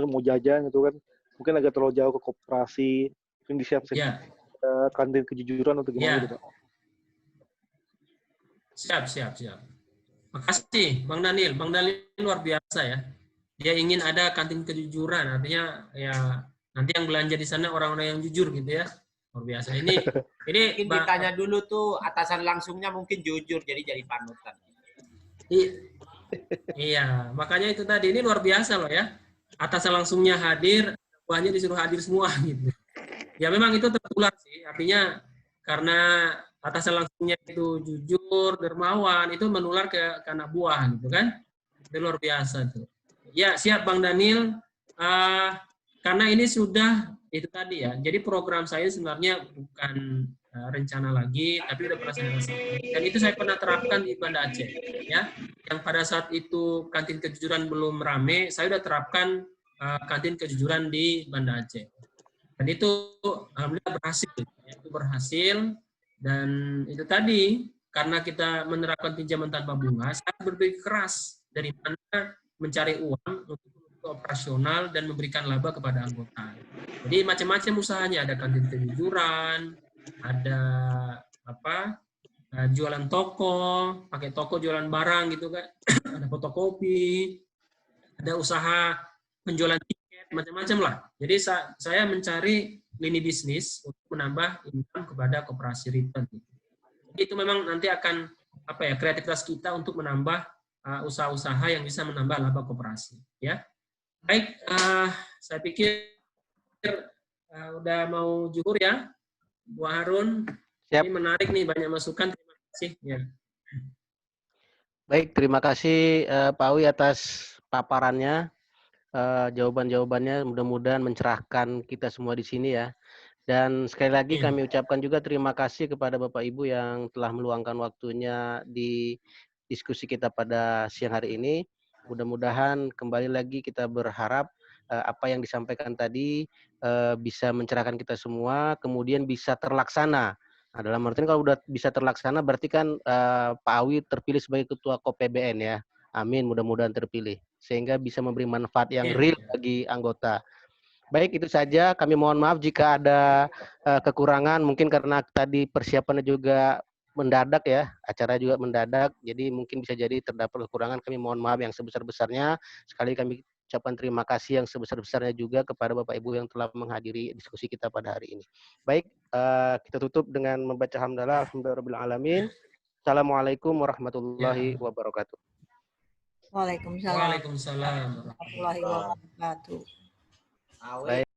mau jajan gitu kan, mungkin agak terlalu jauh ke koperasi, mungkin disiapkan kantin kejujuran atau gimana gitu, Pak? Siap. Makasih Bang Daniel. Bang Daniel luar biasa ya. Dia ingin ada kantin kejujuran, artinya ya nanti yang belanja di sana orang-orang yang jujur gitu ya. Luar biasa. Ini mungkin ditanya dulu tuh atasan langsungnya mungkin jujur jadi panutan. Iya, makanya itu tadi ini luar biasa loh ya. Atasan langsungnya hadir, buahnya disuruh hadir semua gitu. Ya memang itu tertular sih, artinya karena atasan langsungnya itu jujur, dermawan, itu menular ke anak buah gitu kan. Itu luar biasa tuh. Ya, siap Bang Daniel. Karena ini sudah itu tadi ya. Jadi program saya sebenarnya bukan rencana lagi, tapi udah pernah saya rasakan. Dan itu saya pernah terapkan di Banda Aceh, ya. Yang pada saat itu kantin kejujuran belum rame, saya udah terapkan kantin kejujuran di Banda Aceh. Dan itu alhamdulillah berhasil. Itu berhasil dan itu tadi karena kita menerapkan pinjaman tanpa bunga, saya berpikir keras dari mana mencari uang untuk operasional dan memberikan laba kepada anggota. Jadi macam-macam usahanya, ada kantin kejujuran, ada jualan toko, pakai toko jualan barang gitu kan, ada fotokopi, ada usaha penjualan tiket, macam-macam lah. Jadi saya mencari lini bisnis untuk menambah income kepada koperasi return. Jadi itu memang nanti akan kreativitas kita untuk menambah usaha-usaha yang bisa menambah laba koperasi. Ya, baik. Saya pikir udah mau zuhur ya, Bu Harun. Siap. Ini menarik nih, banyak masukan. Terima kasih. Ya. Baik, terima kasih Pak Awi atas paparannya, jawaban-jawabannya. Mudah-mudahan mencerahkan kita semua di sini ya. Dan sekali lagi kami ucapkan juga terima kasih kepada Bapak Ibu yang telah meluangkan waktunya di diskusi kita pada siang hari ini. Mudah-mudahan kembali lagi kita berharap apa yang disampaikan tadi bisa mencerahkan kita semua, kemudian bisa terlaksana. Nah, dalam artian kalau udah bisa terlaksana berarti kan Pak Awi terpilih sebagai Ketua KOPBN ya. Amin, mudah-mudahan terpilih. Sehingga bisa memberi manfaat yang real bagi anggota. Baik, itu saja. Kami mohon maaf jika ada kekurangan, mungkin karena tadi persiapannya juga mendadak ya, acara juga mendadak, jadi mungkin bisa jadi terdapat kekurangan. Kami mohon maaf yang sebesar-besarnya. Sekali kami ucapkan terima kasih yang sebesar-besarnya juga kepada Bapak Ibu yang telah menghadiri diskusi kita pada hari ini. Baik, kita tutup dengan membaca hamdalah, alhamdulillahirrahmanirrahim. Assalamualaikum warahmatullahi wabarakatuh. Waalaikumsalam. Waalaikumsalam warahmatullahi wabarakatuh. Baik.